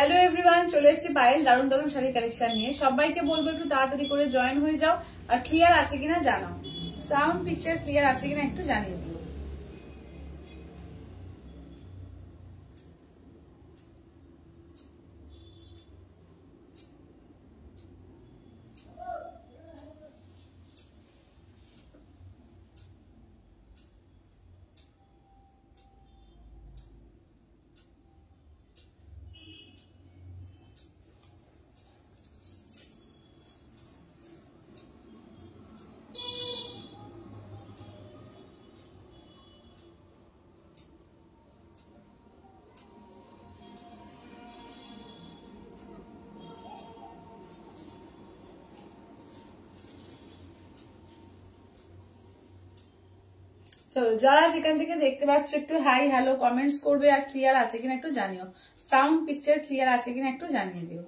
Hello everyone, চলে এসেছি পায়েল দারুণ দারুণ শাড়ি কালেকশন নিয়ে। সবাইকে বলবো একটু তাড়াতাড়ি করে জয়েন হয়ে যাও, আর ক্লিয়ার আছে কিনা জানাও, সাউন্ড পিকচার ক্লিয়ার আছে কিনা একটু জানিয়ে দিও। যারা যেখান থেকে দেখতে পাচ্ছ একটু হাই হ্যালো কমেন্টস করবে, আর ক্লিয়ার আছে কিনা একটু জানিও, সাউন্ড পিকচার ক্লিয়ার আছে কিনা একটু জানিয়ে দিও।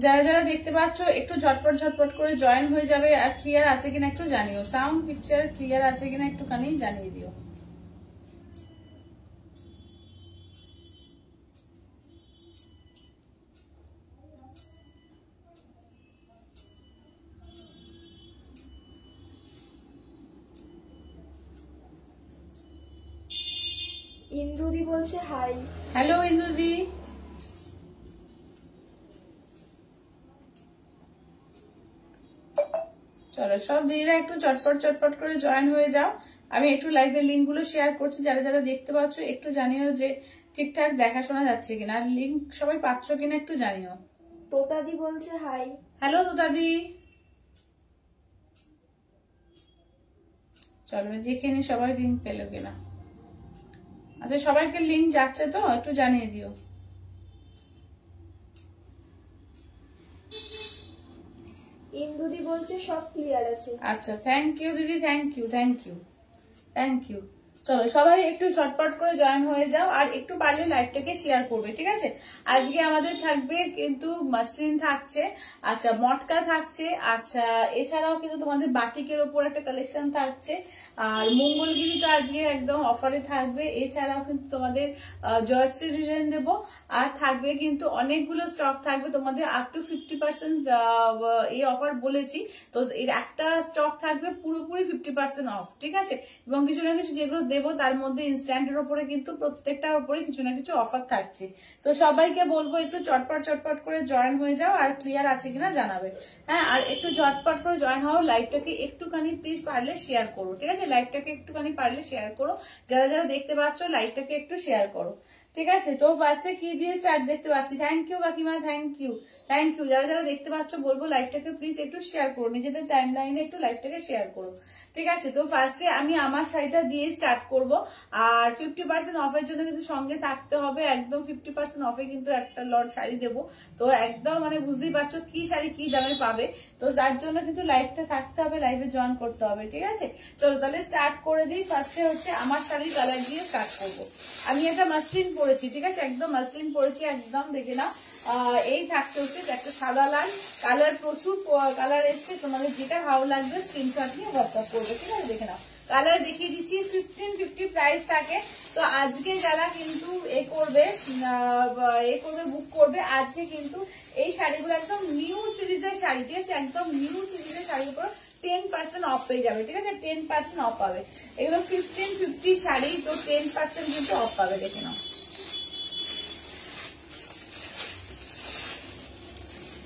যারা যারা দেখতে পাচ্ছ একটু ঝটপট ঝটপট করে জয়েন হয়ে যাবে, আর ক্লিয়ার আছে কিনা একটু জানিও, সাউন্ড পিকচার ক্লিয়ার আছে কিনা একটুখানি জানিয়ে দিও। ইন্দুদি বলছে হাই। হ্যালো ইন্দুদি, চলো সব দিদিরা একটু চটপট চটপট করে জয়েন হয়ে যাও। আমি একটু লাইভের লিঙ্ক গুলো শেয়ার করছি, যারা যারা দেখতে পাচ্ছ একটু জানিও যে ঠিকঠাক দেখাশোনা যাচ্ছে কিনা, আর লিঙ্ক সবাই পাচ্ছ কিনা একটু জানিও। তোতাদি বলছে হাই। হ্যালো তোতাদি, চলো দেখে নি সবাই লিঙ্ক পেলো কিনা। আচ্ছা সবাইকে লিঙ্ক যাচ্ছে তো একটু জানিয়ে দিও। ইন্দুদি বলছে সব ক্লিয়ার আছে। আচ্ছা থ্যাংক ইউ দিদি, thank you thank you thank you. চলো সবাই একটু ঝটপট করে জয়েন হয়ে যাও, আর একটু পারলে লাইভটাকে শেয়ার করবে, ঠিক আছে। আজকে আমাদের থাকবে কিন্তু মাসলিন থাকছে, আচ্ছা মটকা থাকছে, আচ্ছা এছাড়াও কিন্তু তোমাদের বাটিকের ওপর একটা কালেকশন থাকছে, আর মঙ্গলগিরি তো আজকে একদম অফারে থাকবে। এছাড়াও কিন্তু তোমাদের জয়শ্রী লিলেন দেবো, আর থাকবে কিন্তু অনেকগুলো স্টক থাকবে তোমাদের আপ টু 50% এই অফার বলেছি তো, এর একটা স্টক থাকবে পুরোপুরি 50% অফ, ঠিক আছে। এবং কিছু না কিছু যেগুলো দেবো তার মধ্যে ইনস্ট্যান্টের ওপরে কিন্তু প্রত্যেকটার ওপরে কিছু না কিছু অফার থাকছে। তো সবাইকে বলবো একটু চটপট চটপট করে জয়েন হয়ে যাও, আর ক্লিয়ার আছে কিনা জানাবে। হ্যাঁ, আর একটু ঝটপট করে জয়েন হও, লাইভটাকে একটুখানি প্লিজ পারলে শেয়ার করো, ঠিক আছে। লাইভটাকে একটুখানি পারলে শেয়ার করো, যারা যারা দেখতে পাচ্ছ লাইভটাকে একটু শেয়ার করো, ঠিক আছে। তো ফার্স্টে কি দিয়ে স্টার্ট দেখতে পাচ্ছি, থ্যাংক ইউ কাকিমা, থ্যাংক ইউ থ্যাংক ইউ। যারা যারা দেখতে পাচ্ছ বলবো লাইভটাকে প্লিজ একটু শেয়ার করো, নিজেদের টাইম লাইনে একটু লাইভটাকে শেয়ার করো, ঠিক আছে। তো ফার্স্টে আমি আমার শাড়িটা দিয়ে স্টার্ট করব, আর 50% অফের জন্য কিন্তু সঙ্গে থাকতে হবে, একদম 50% অফে কিন্তু একটা লট শাড়ি দেবো। তো একদম মানে বুঝতেই পারছো কি শাড়ি কি দামে পাবে, তো তার জন্য কিন্তু লাইভটা থাকতে হবে, লাইভে জয়েন করতে হবে, ঠিক আছে। চলো তাহলে স্টার্ট করে দিই। ফার্স্টে হচ্ছে আমার শাড়ির কালার দিয়ে স্টার্ট করবো। আমি একটা মাসলিন পরেছি, ঠিক আছে, একদম মাসলিন পরেছি, একদম দেখে না। এই থাকছে হচ্ছে একটা সাদা লাল কালার, প্রচুর কালার এসছে, তোমাদের যেটা ভালো লাগবে স্ক্রিনশট নিয়ে হোয়াটসঅ্যাপ করবে, ঠিক আছে। দেখে নাও কালার দেখিয়ে দিচ্ছি। 1550 প্রাইস থাকে। তো আজকে যারা কিন্তু বুক করবে আজকে কিন্তু এই শাড়িগুলো একদম নিউ সিরিজের শাড়ি, ঠিক আছে, একদম নিউ সিরিজের শাড়ির উপর 10% অফ পেয়ে যাবে, ঠিক আছে, 10% অফ পাবে। এগুলো 1550 শাড়ি, তো 10% কিন্তু অফ পাবে, দেখে নাও।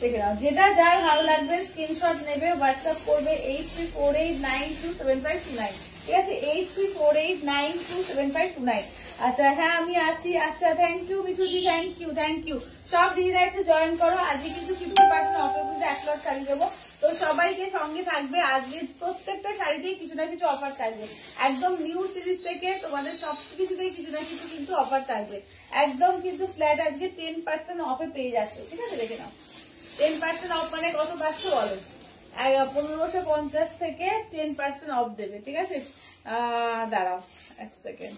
দেখে নাও, যেটা যার ভালো লাগবে স্ক্রিনশট নেবে, হোয়াটসঅ্যাপ করবে 8348927529, ঠিক আছে, 8348927529। আচ্ছা হ্যাঁ আমি আছি। আচ্ছা থ্যাংক ইউ মিঠুজি, থ্যাংক ইউ। সব দিদিরা একটু জয়েন করো। আজকে কিন্তু 50% অফার কিন্তু 1 লট শাড়ি দেবো, তো সবাইকে সঙ্গে থাকবে। আজকে প্রত্যেকটা শাড়িতেই কিছু না কিছু অফার থাকবে, একদম নিউ সিরিজ থেকে তোমাদের সবকিছুতেই কিছু না কিছু কিন্তু অফার থাকবে। একদম কিন্তু ফ্ল্যাট আজকে 10% অফে পেয়ে যাচ্ছে, ঠিক আছে, দেখে নাও। 10% অফ মানে কত পাচ্ছ বলো? 1550 থেকে 10% অফ দেবে, ঠিক আছে। দাঁড়াও এক সেকেন্ড।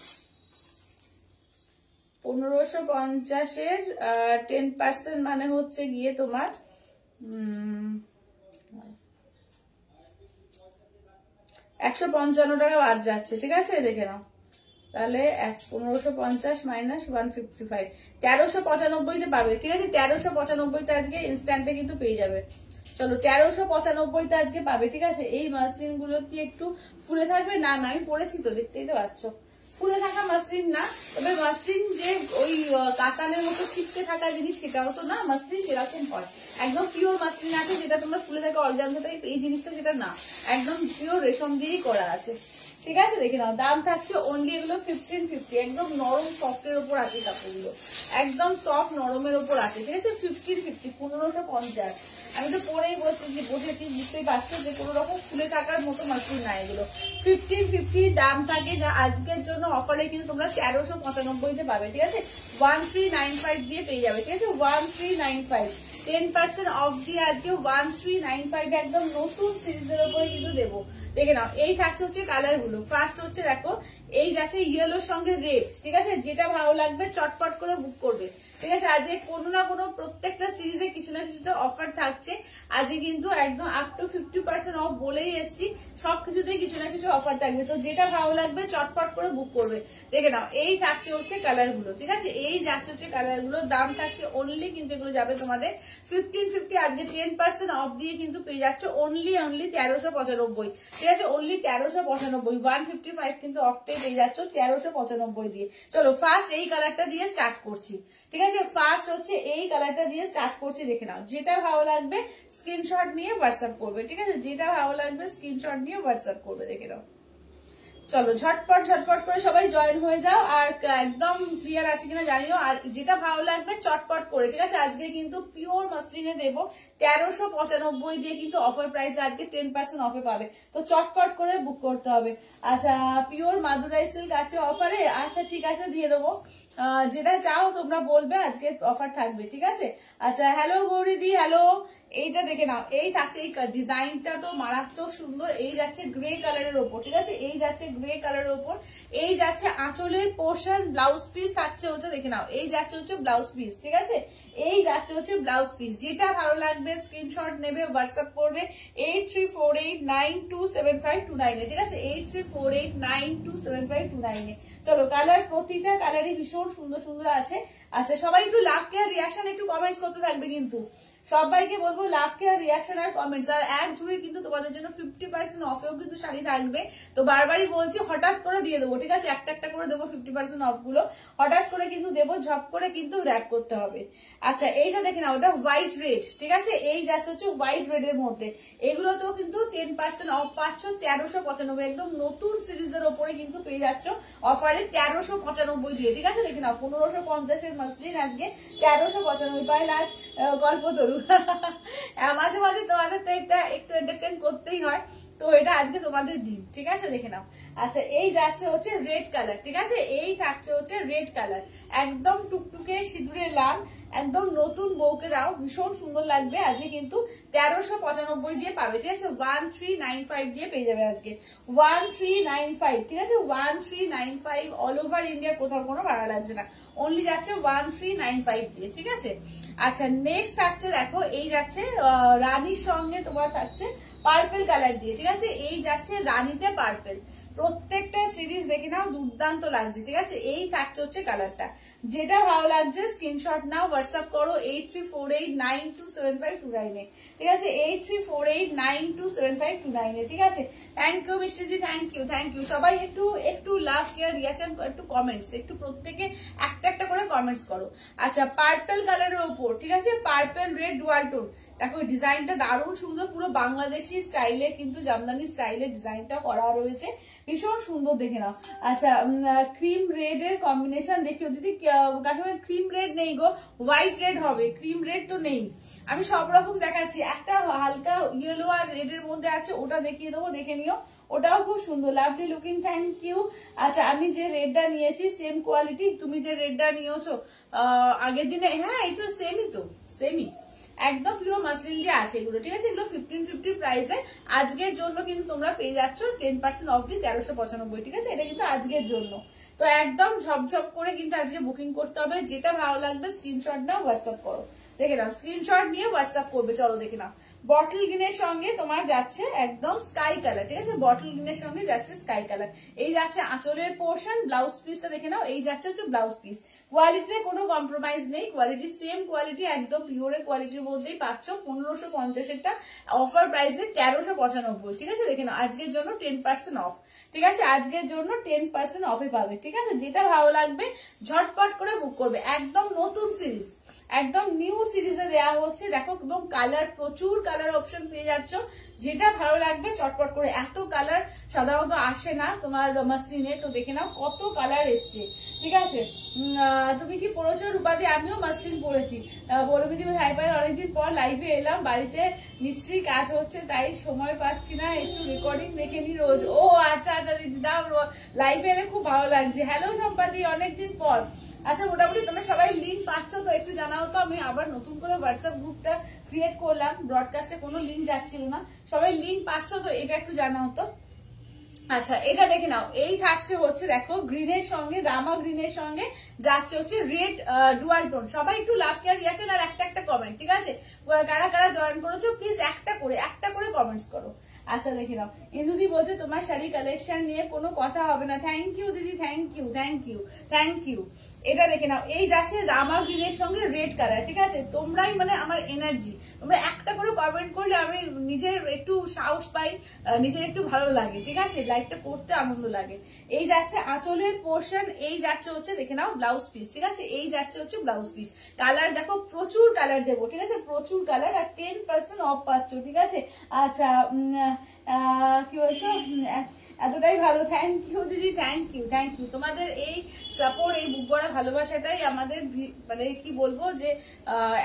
1550-এর 10% মানে হচ্ছে গিয়ে তোমার 155 টাকা বাদ যাচ্ছে, ঠিক আছে, দেখে নাও। তাহলে 1550 মাইনাস 155, 1395-তে পাবে, ঠিক আছে। 1395-তে আজকে ইনস্ট্যান্টে কিন্তু পেয়ে যাবে। চলো 1395-তে আজকে পাবে, ঠিক আছে। এই মাসলিন গুলো কি একটু ফুলে থাকবে? না আমি পরেছি তো, দেখতেই তো পাচ্ছ, ফুলে থাকা মাসলিন না। তবে মাসলিন যে ওই কাতানের মতো ছিটকে থাকা জিনিস সেটাও তো না, মাসলিন যেরকম হয় একদম পিওর মাসলিন আছে, যেটা তোমরা ফুলে থাকা অর্গানজা টাইপ, এই জিনিসটা যেটা না, একদম পিওর রেশম দিয়েই করা আছে, ঠিক আছে, দেখে নাও। দাম থাকছে অনলি এগুলো 1550, একদম নরম সফটের উপর আছে কাপড়গুলো, একদম সফট নরমের উপর আছে, ঠিক আছে। 1550, 1550। আমি তো পরেই বলছি, বুঝেছি, বুঝতেই পারছো যে কোনো রকম ফুলে থাকার মতো মাসলিন না এগুলো। 1550 দাম থাকে, যা আজকের জন্য অফারে কিন্তু তোমরা 1395-তে পাবে, ঠিক আছে। 1395 দিয়ে পেয়ে যাবে, ঠিক আছে, 1395। 10% অফ দিয়ে আজকে 1395 একদম নতুন সিরিজের উপরে কিন্তু দেবো, দেখে নাও। এই থাকছে হচ্ছে কালার গুলো। ফার্স্ট হচ্ছে দেখো, এই যাচ্ছে ইয়েলোর সঙ্গে রেড, ঠিক আছে, যেটা ভালো লাগবে চটপট করে বুক করবে, ঠিক আছে। আজকে কোনো না কোনো প্রত্যেকটা সিরিজে কিছু না কিছুতে অফার থাকছে। আজকে কিন্তু একদম আপ টু 50% অফ বলেই এসছি, সবকিছুতেই কিছু না কিছু অফার থাকবে। তো যেটা ভালো লাগবে চটপট করে বুক করবে, দেখে নাও। এই থাকছে হচ্ছে কালার গুলো, ঠিক আছে, এই যাচ্ছে হচ্ছে কালার গুলো। দাম থাকছে অনলি কিন্তু এগুলো যাবে তোমাদের 1550, আজকে 10% অফ দিয়ে কিন্তু পেয়ে যাচ্ছে অনলি 1395, ঠিক আছে, অনলি 1395। 155 কিন্তু অফ পেয়ে যাচ্ছ 1395 দিয়ে। চলো ফার্স্ট এই কালারটা দিয়ে স্টার্ট করছি, ঠিক আছে। ফার্স্ট হচ্ছে এই কালারটা দিয়ে স্টার্ট করছি, দেখে নাও। যেটা ভালো লাগবে স্ক্রিনশট নিয়ে হোয়াটসঅ্যাপ করবে, ঠিক আছে, যেটা ভালো লাগবে স্ক্রিনশট নিয়ে হোয়াটসঅ্যাপ করবে, দেখে নাও। চলো ঝটপট করে সবাই জয়েন হয়ে যাও। আর একদম ক্লিয়ার আছে কিনা জানিও। আর যেটা ভালো লাগবে চটপট করে, ঠিক আছে। আজকে কিন্তু পিওর মাসলিনে দেবো 1395 দিয়ে, কিন্তু অফার প্রাইসে আজকে 10% অফে পাবে। তো চটপট করে বুক করতে হবে। আচ্ছা পিওর মাদুরাই সিল্ক আছে অফারে, আচ্ছা ঠিক আছে দিয়ে দেবো। যেটা চাও তোমরা বলবে, আজকে অফার থাকবে, ঠিক আছে। আচ্ছা হ্যালো গৌরীদি, হ্যালো। এইটা দেখে নাও, এই থাকছে, এই ডিজাইনটা তো মারাত্মক সুন্দর। এই যাচ্ছে গ্রে কালারের ওপর, ঠিক আছে, এই যাচ্ছে গ্রে কালারের ওপর। এই যাচ্ছে আঁচলের পোর্শন, ব্লাউজ পিস থাকছে হচ্ছে, দেখে নাও, এই যাচ্ছে হচ্ছে ব্লাউজ পিস, ঠিক আছে, এই যাচ্ছে হচ্ছে ব্লাউজ পিস। যেটা ভালো লাগবে স্ক্রিনশট নেবে, হোয়াটসঅ্যাপ করবে 8348927529, ঠিক আছে, 8348927529। চলো কালার, প্রতিটা কালারই ভীষণ সুন্দর সুন্দর আছে। আচ্ছা সবাই একটু লাভ কেয়ার রিয়াকশন একটু কমেন্টস করতে থাকবে, কিন্তু সবাইকে বলবো লাভ কেয়ার রিয়াকশন আর কমেন্টস। আর এক জুড়ে কিন্তু তোমাদের জন্য 50% অফেও কিন্তু শাড়ি থাকবে। তো বারবারই বলছি, হঠাৎ করে দিয়ে দেবো, ঠিক আছে, একটা একটা করে দেবো 50% অফ গুলো, হঠাৎ করে কিন্তু দেবো, ঝপ করে কিন্তু র্যাপ করতে হবে। আচ্ছা এইটা দেখে না, ওটা হোয়াইট রেড, ঠিক আছে, এই যাচ্ছে হচ্ছে হোয়াইট রেড এর মধ্যে। এগুলোতেও কিন্তু 10% অফ পাচ্ছ 1395, একদম নতুন সিরিজের ওপরে কিন্তু পেয়ে যাচ্ছ অফারে 1395 দিয়ে, ঠিক আছে, দেখে নাও। 1550-এর মাসলিন আজকে 1395 পায়। লাস্ট গল্প ধরু মাঝে মাঝে তোমাদের তো এটা একটু এন্টারটেইন করতেই হয়, তো এটা আজকে তোমাদের দিন, ঠিক আছে, দেখে নাও। আচ্ছা এই যাচ্ছে হচ্ছে রেড কালার, ঠিক আছে, এই থাকছে হচ্ছে রেড কালার, একদম টুকটুকে সিঁদুরের লাল, একদম নতুন বউকে দাও, ভীষণ সুন্দর লাগবে। আজকে কিন্তু 1395 দিয়ে পাবে, ঠিক আছে, 1395 দিয়ে পেয়ে যাবে আজকে 1395, ঠিক আছে, 1395 অল ওভার ইন্ডিয়া, কোথাও কোনো ভাড়া লাগছে না, অনলি যাচ্ছে 1395 দিয়ে, ঠিক আছে। আচ্ছা নেক্সট থাকছে দেখো, এই যাচ্ছে রানীর সঙ্গে তোমার থাকছে পার্পেল কালার দিয়ে, ঠিক আছে, এই যাচ্ছে রানীতে পার্পেল, প্রত্যেকটা সিরিজ দেখে নাও, দুর্দান্ত লাগছে। ঠিক আছে, এই থাকছে হচ্ছে কালারটা। যেটা ভালো লাগছে স্ক্রিনশট নাও, হোয়াটসঅ্যাপ করো 8348927529 এ। ঠিক আছে, 8348927529 এ। ঠিক আছে, থ্যাংক ইউ মিষ্টিদি, থ্যাংক ইউ, থ্যাংক ইউ। সবাই একটু লাভ কেয়ার রিয়াকশন, একটু কমেন্টস, একটু প্রত্যেকে একটা একটা করে কমেন্টস করো। আচ্ছা, পার্পল কালারের ওপর, ঠিক আছে, পার্পল রেড ডুয়াল টোন। দেখো ডিজাইনটা দারুণ সুন্দর, পুরো বাংলাদেশি স্টাইলে কিন্তু জামদানি স্টাইলে ডিজাইনটা করা রয়েছে, ভীষণ সুন্দর, দেখে নাও। আচ্ছা, ক্রিম রেড এর কম্বিনেশন দেখিও দিদি। কাকিমা ক্রিম রেড নেই গো, হোয়াইট রেড হবে, ক্রিম রেড তো নেই। আমি সব রকম দেখাচ্ছি, একটা হালকা ইয়েলো আর রেড এর মধ্যে আছে, ওটা দেখিয়ে দেবো, দেখে নিও। ওটাও খুব সুন্দর, লাভলি লুকিং, থ্যাংক ইউ। আচ্ছা, আমি যে রেডটা নিয়েছি সেম কোয়ালিটি, তুমি যে রেডটা নিয়েছো আগের দিনে, হ্যাঁ এটা সেমই তো, সেমই একদম পিওর মাসলিন দিয়ে আছে এগুলো। ঠিক আছে, এগুলো 1550 প্রাইসে। আজকের জন্য কিন্তু তোমরা পেয়ে যাচ্ছ 10% অফ দি 1395। ঠিক আছে, এটা কিন্তু আজকের জন্য, তো একদম ঝপঝপ করে কিন্তু আজকে বুকিং করতে হবে। যেটা ভালো লাগবে স্ক্রিনশট নাও, হোয়াটসঅ্যাপ করো, দেখে নাও, স্ক্রিনশট নিয়ে হোয়াটসঅ্যাপ করবে। চলো দেখে নাও, বটল গ্রিনের সঙ্গে তোমার যাচ্ছে একদম স্কাই কালার। ঠিক আছে, বটল গ্রিনের সঙ্গে যাচ্ছে স্কাই কালার। এই যাচ্ছে আঁচলের পোর্শন, ব্লাউজ পিসটা দেখে নাও, এই যাচ্ছে হচ্ছে ব্লাউজ পিস। কোয়ালিটিতে কোনো কম্প্রোমাইজ নেই, কোয়ালিটি সেম কোয়ালিটি, একদম পিওরের কোয়ালিটির মধ্যেই পাচ্ছ। 1550-এরটা অফার প্রাইসে 1395। ঠিক আছে, দেখে নাও, আজকের জন্য 10% অফ। ঠিক আছে, আজকের জন্য 10% অফে পাবে। ঠিক আছে, যেটা ভালো লাগবে ঝটপট করে বুক করবে, একদম নতুন সিরিজ, একদম নিউ সিরিজে দেওয়া হচ্ছে। দেখো, এবং কালার, প্রচুর কালার অপশন পেয়ে যাচ্ছ, যেটা ভালো লাগবে চটপট করে। এত কালার সাধারণত আসে না তোমার মাসলিনে, তো দেখে নাও কত কালার এসছে। ঠিক আছে, তুমি কি পড়েছো রূপাদি? আমিও মাসলিন পড়েছি। বলবিদি ভাই ভাই অনেকদিন পর লাইভে এলাম, বাড়িতে মিস্ত্রি কাজ হচ্ছে তাই সময় পাচ্ছি না, একটু রেকর্ডিং দেখে নি রোজ। ও আচ্ছা আচ্ছা দিদি, দাও, লাইভে এলে খুব ভালো লাগছে। হ্যালো সম্পাদি, অনেকদিন পর। আচ্ছা, মোটামুটি তোমরা সবাই লিঙ্ক পাচ্ছ তো? একটু জানাও তো। আমি আবার নতুন করে হোয়াটসঅ্যাপ গ্রুপটা ক্রিয়েট করলাম, ব্রডকাস্টে কোনো লিঙ্ক যাচ্ছিল না। সবাই লিঙ্ক পাচ্ছ তো? এটা একটু জানাও তো। আচ্ছা, এটা দেখে নাও, এই থাকছে হচ্ছে দেখো গ্রিনের সঙ্গে, রামা গ্রিনের সঙ্গে যাচ্ছে হচ্ছে রেড ডুয়াল টোন। সবাই একটু লাভ কেয়ার রিয়াকশন আর একটা একটা কমেন্ট। ঠিক আছে, কারা কারা জয়েন করেছো প্লিজ একটা করে কমেন্টস করো। আচ্ছা, দেখে নাও, ইন্দুদি বলছে তোমার শাড়ি কালেকশন নিয়ে কোনো কথা হবে না। থ্যাংক ইউ দিদি, thank you, thank you, thank you. এটা দেখে নাও, এই যাচ্ছে রামা গ্রিনের সঙ্গে রেড কালার। ঠিক আছে, তোমরাই মানে আমার এনার্জি, তোমরা একটা করে কমেন্ট করলে আমি নিজের একটু সাহস পাই, নিজের একটু ভালো লাগে। ঠিক আছে, লাইফটা করতে আনন্দ লাগে। এই যাচ্ছে আঁচলের পোর্শন, এই যাচ্ছে হচ্ছে দেখে নাও ব্লাউজ পিস। ঠিক আছে, এই যাচ্ছে হচ্ছে ব্লাউজ পিস। কালার দেখো, প্রচুর কালার দেবো। ঠিক আছে, প্রচুর কালার, আর 10% অফ পাচ্ছ। ঠিক আছে, আচ্ছা, কি বলছো, এতটাই ভালো। থ্যাংক ইউ দিদি, থ্যাংক ইউ, থ্যাংক ইউ। তোমাদের এই সাপোর্ট, এই বুক ভরা ভালোবাসাটাই আমাদের মানে কি বলবো যে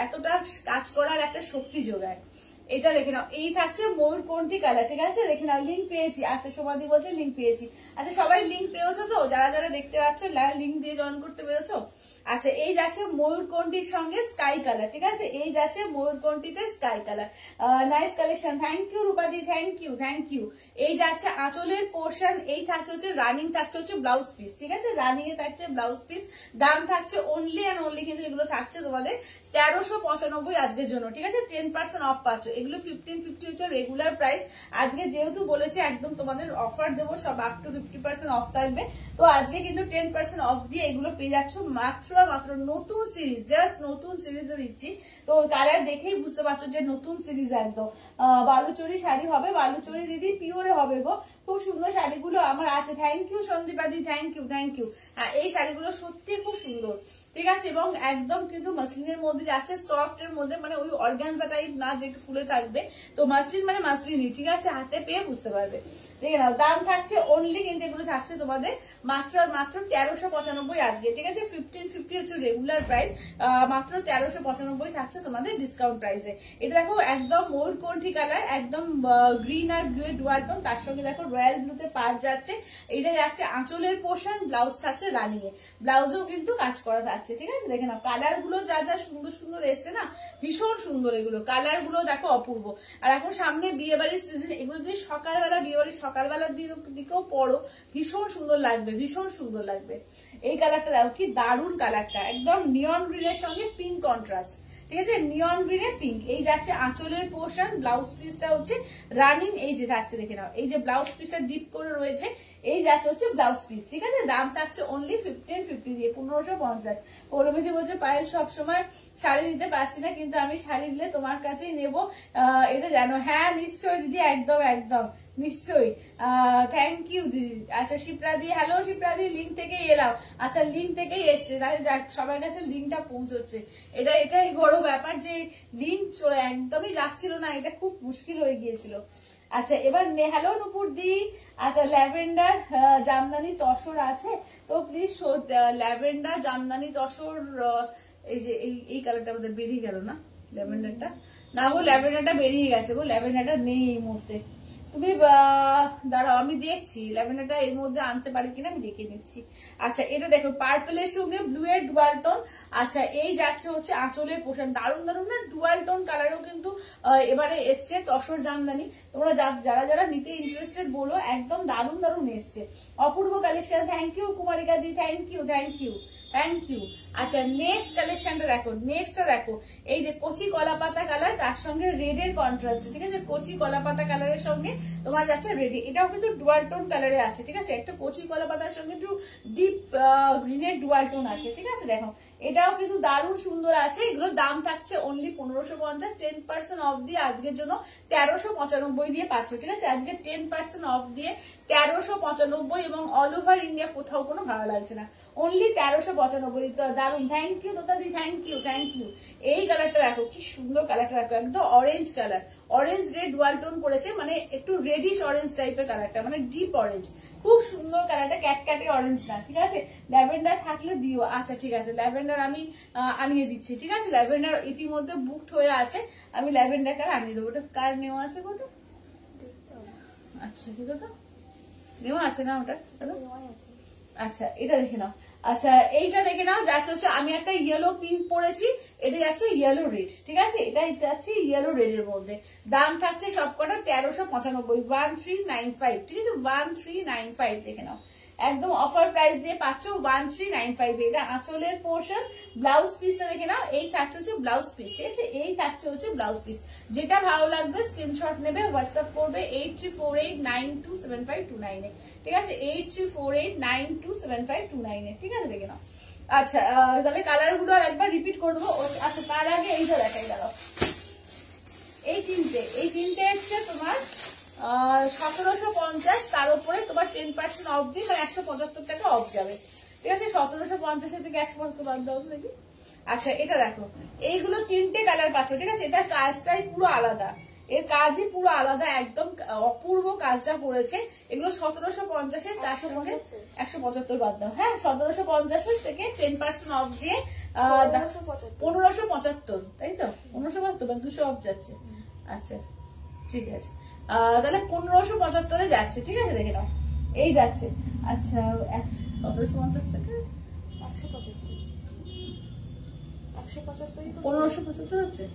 এতটা কাজ করার একটা শক্তি যোগায়। এটা দেখে নাও, এই থাকছে ময়ূরকণ্ঠী কালার। ঠিক আছে, দেখে নাও, লিঙ্ক পেয়েছি। আচ্ছা, সমাধি বলছে লিঙ্ক পেয়েছি। আচ্ছা, সবাই লিঙ্ক পেয়েছো তো? যারা যারা দেখতে পাচ্ছ লিঙ্ক দিয়ে জয়েন করতে পেরেছো? আচ্ছা, এই যাচ্ছে ময়ূরকণ্ঠীর সঙ্গে স্কাই কালার। ঠিক আছে, এই যাচ্ছে ময়ূরকণ্ঠীতে sky colour. Nice collection, thank you রূপাদি, থ্যাংক ইউ, থ্যাংক ইউ। এই যাচ্ছে আঁচলের পোর্শন, এই থাকছে হচ্ছে রানিং, থাকছে হচ্ছে ব্লাউজ পিস। ঠিক আছে, রানিং এ থাকছে ব্লাউজ পিস। দাম থাকছে অনলি অ্যান্ড অনলি, কিন্তু এগুলো থাকছে তোমাদের 1395 আজকের জন্য। ঠিক আছে, 10% অফ পাচ্ছ। এগুলো 1550 হচ্ছে রেগুলার প্রাইস। আজকে যেহেতু বলেছে একদম তোমাদের অফার দেবো, সব আপ টু 50% অফ থাকবে, তো আজকে কিন্তু 10% অফ দিয়ে এগুলো পেয়ে যাচ্ছ। মাত্র নতুন সিরিজ, জাস্ট নতুন সিরিজে দিচ্ছি। তো কালার দেখেই বুঝতে পারছো যে নতুন সিরিজ একদম। বালুচরি শাড়ি হবে, বালুচরি দিদি পিওরে হবে গো। খুব সুন্দর শাড়িগুলো আমার আছে। থ্যাংক ইউ সন্দীপাদি, থ্যাংক ইউ, থ্যাংক ইউ। হ্যাঁ, এই শাড়িগুলো সত্যি খুব সুন্দর। ঠিক আছে, এবং একদম কিন্তু মাসলিনের মধ্যে যাচ্ছে, সফট এর মধ্যে, মানে ওই অর্গানজা টাইপ না যে একটু ফুলে থাকবে। তো মাসলিন মানে মাসলিনই। ঠিক আছে, হাতে পেয়ে বুঝতে পারবে। দেখে নাও, দাম থাকছে অনলি, কিন্তু এগুলো থাকছে তোমাদের মাত্র আর মাত্র 1395 আজকে। ঠিক আছে, 1550 হচ্ছে রেগুলার প্রাইস, মাত্র 1395 থাকছে তোমাদের ডিসকাউন্ট প্রাইসে। এটা দেখো, একদম ময়ূরকণ্ঠী কালার, একদম গ্রিন আর ব্লু ডুয়াল টোন, তার সঙ্গে দেখো রয়্যাল ব্লুতে পার যাচ্ছে। এটা যাচ্ছে আঁচলের পোর্শন, ব্লাউজ থাকছে রানিং এ, ব্লাউজেও কিন্তু কাজ করা থাকছে। ঠিক আছে, দেখে নাও, কালার গুলো যা যা সুন্দর সুন্দর এসছে না, ভীষণ সুন্দর এগুলো। কালার গুলো দেখো অপূর্ব। আর এখন সামনে বিয়ে বাড়ির সিজন, এগুলো যদি সকালবেলা, বিয়ে বাড়ির সকালবেলার দিকেও পড়ো, ভীষণ সুন্দর লাগবে, ভীষণ সুন্দর লাগবে। এই কালারটা দেখো, কি দারুণ কালারটা, একদম নিয়ন গ্রিনের সঙ্গে পিঙ্ক কন্ট্রাস্ট। ঠিক আছে, নিয়ন গ্রিনে পিঙ্ক। এই যাচ্ছে আঁচলের পোর্শন, ব্লাউজ পিসটা হচ্ছে রানিং, এই যে থাকছে দেখে নাও, এই যে ব্লাউজ পিসটা ডিপ করে রয়েছে, এই যাচ্ছে হচ্ছে ব্লাউজ পিস, ঠিক আছে? দাম থাকছে অনলি 1550 দিয়ে, 1550। পৌলমিতি বলছে পায়েল সবসময় শাড়ি নিতে পারছি না, কিন্তু আমি শাড়ি নিলে তোমার কাছেই নেবো, এটা জানো। হ্যাঁ নিশ্চয়ই দিদি, একদম একদম নিশ্চয়ই। থ্যাংক ইউ দিদি। আচ্ছা শিপ্রাদি, হ্যালো শিপ্রাদি, লিঙ্ক থেকেই এলাম। আচ্ছা লিঙ্ক থেকেই এসছে, তাহলে সবার কাছে লিঙ্কটা পৌঁছচ্ছে। এটাই বড় ব্যাপার যে লিঙ্ক চলে একদমই যাচ্ছিল না, এটা খুব মুশকিল হয়ে গিয়েছিল। আচ্ছা এবার হ্যালো নুপুর দি। আচ্ছা ল্যাভেন্ডার জামদানি তসর আছে তো প্লিজ ল্যাভেন্ডার জামদানি তসর, এই যে এই কালারটা আমাদের বেরিয়ে গেল না ল্যাভেন্ডারটা, না গো ল্যাভেন্ডারটা বেরিয়ে গেছে গো, ল্যাভেন্ডারটা নেই এই মুহূর্তে। তুমি দাঁড়াও আমি দেখছি ল্যাভেন্ডারটা এর মধ্যে আনতে পারি কিনা, আমি দেখে নিচ্ছি। আচ্ছা এটা দেখো পার্পলের সঙ্গে ব্লু এর ডুয়াল টোন। আচ্ছা এই যাচ্ছে হচ্ছে আঁচলের পোশাক, দারুণ দারুণ না, ডুয়াল টোন কালারও কিন্তু এবারে এসছে তসর জামদানি। তোমরা যারা যারা নিতে ইন্টারেস্টেড বলো, একদম দারুণ দারুণ এসছে, অপূর্ব collection. Thank you Kumarika di, thank you thank you thank you. আচ্ছা নেক্সট কালেকশনটা দেখো, নেক্সটটা দেখো, এই যে কচি কলা পাতা কালার, তার সঙ্গে রেড এর কন্ট্রাস্ট, ঠিক আছে? কচি কলা পাতা কালারের সঙ্গে তোমার যাচ্ছে রেড, এটাও কিন্তু ডুয়াল টোন কালারে আছে, ঠিক আছে? একটা কচি কলা পাতার সঙ্গে একটু ডিপ গ্রিনের ডুয়াল টোন আছে, ঠিক আছে? দেখো এটাও কিন্তু দারুণ সুন্দর আছে। এগুলোর দাম থাকছে অনলি 1550, 10% অফ দিয়ে আজকের জন্য 1395 দিয়ে পাচ্ছ, ঠিক আছে? আজকে 10% অফ দিয়ে 1395, এবং অল ওভার ইন্ডিয়া কোথাও কোনো ভাড়া লাগছে না, অনলি 1395। দারুন, থ্যাংক ইউ দোতাদি, থ্যাংক ইউ থ্যাংক ইউ। এই কালারটা দেখো কি সুন্দর, কালারটা দেখো একদম orange colour, orange red dual tone করেছে, মানে একটু রেডিশ অরেঞ্জ টাইপের কালারটা, মানে ডিপ অরেঞ্জ, খুব সুন্দর কালারটা, ক্যাটক্যাটে অরেঞ্জ না, ঠিক আছে? ল্যাভেন্ডার থাকলে দিও। আচ্ছা ঠিক আছে, ল্যাভেন্ডার আমি আনিয়ে দিচ্ছি, ঠিক আছে? ল্যাভেন্ডার ইতিমধ্যে বুকড হয়ে আছে, আমি ল্যাভেন্ডার কার আনিয়ে দেবো। ওটা কার নেওয়া আছে ওটা? আচ্ছা ঠিক আছে, নেওয়া আছে না ওটা? আচ্ছা এটা দেখে নাও। আচ্ছা এইটা দেখে নাও, যাচ্ছে হচ্ছে আমি একটা ইয়েলো পিঙ্ক পরেছি, এটা যাচ্ছে ইয়েলো রেড, ঠিক আছে? এটাই যাচ্ছে ইয়েলো রেড এর মধ্যে। দাম থাকছে সবকটা 1395, 1395, ঠিক আছে? 1395 দেখে নাও, একদম অফার প্রাইস দিয়ে পাচ্ছ 1395। এটা আঁচলের পোর্শন, ব্লাউজ পিসটা দেখে নাও, এই থাকছে হচ্ছে ব্লাউজ পিস, ঠিক আছে? এই থাকছে হচ্ছে ব্লাউজ পিস। যেটা ভালো লাগবে স্ক্রিনশট নেবে, হোয়াটসঅ্যাপ করবে 8348927529 এ, ঠিক আছে? 8348927529 এ, ঠিক আছে? দেখে নাও। আচ্ছা তাহলে কালার গুলো আর একবার রিপিট করে দেবো। আচ্ছা তার আগে এইটা দেখাই, দাঁড়াও। এই তিনটে হচ্ছে তোমার 1750, তার উপরে তোমার 10% অফ দিয়ে, মানে 175 টাকা অফ যাবে, ঠিক আছে? 1750 থেকে 175 বাদ দাও দেখি। আচ্ছা এটা দেখো, এইগুলো তিনটে কালার পাচ্ছ, ঠিক আছে? এটা কাজটাই পুরো আলাদা, এর কাজই পুরো আলাদা, একদম অপূর্ব কাজটা করেছে। এগুলো 1750, 175 বাদ দাও, হ্যাঁ 1750 থেকে 10% অফ দিয়ে 1575, তাই তো? 1575 200 অফ যাচ্ছে। আচ্ছা ঠিক আছে, তাহলে 1575 যাচ্ছে, ঠিক আছে? দেখে নাও এই যাচ্ছে। আচ্ছা 1750 থেকে 1575 হচ্ছে,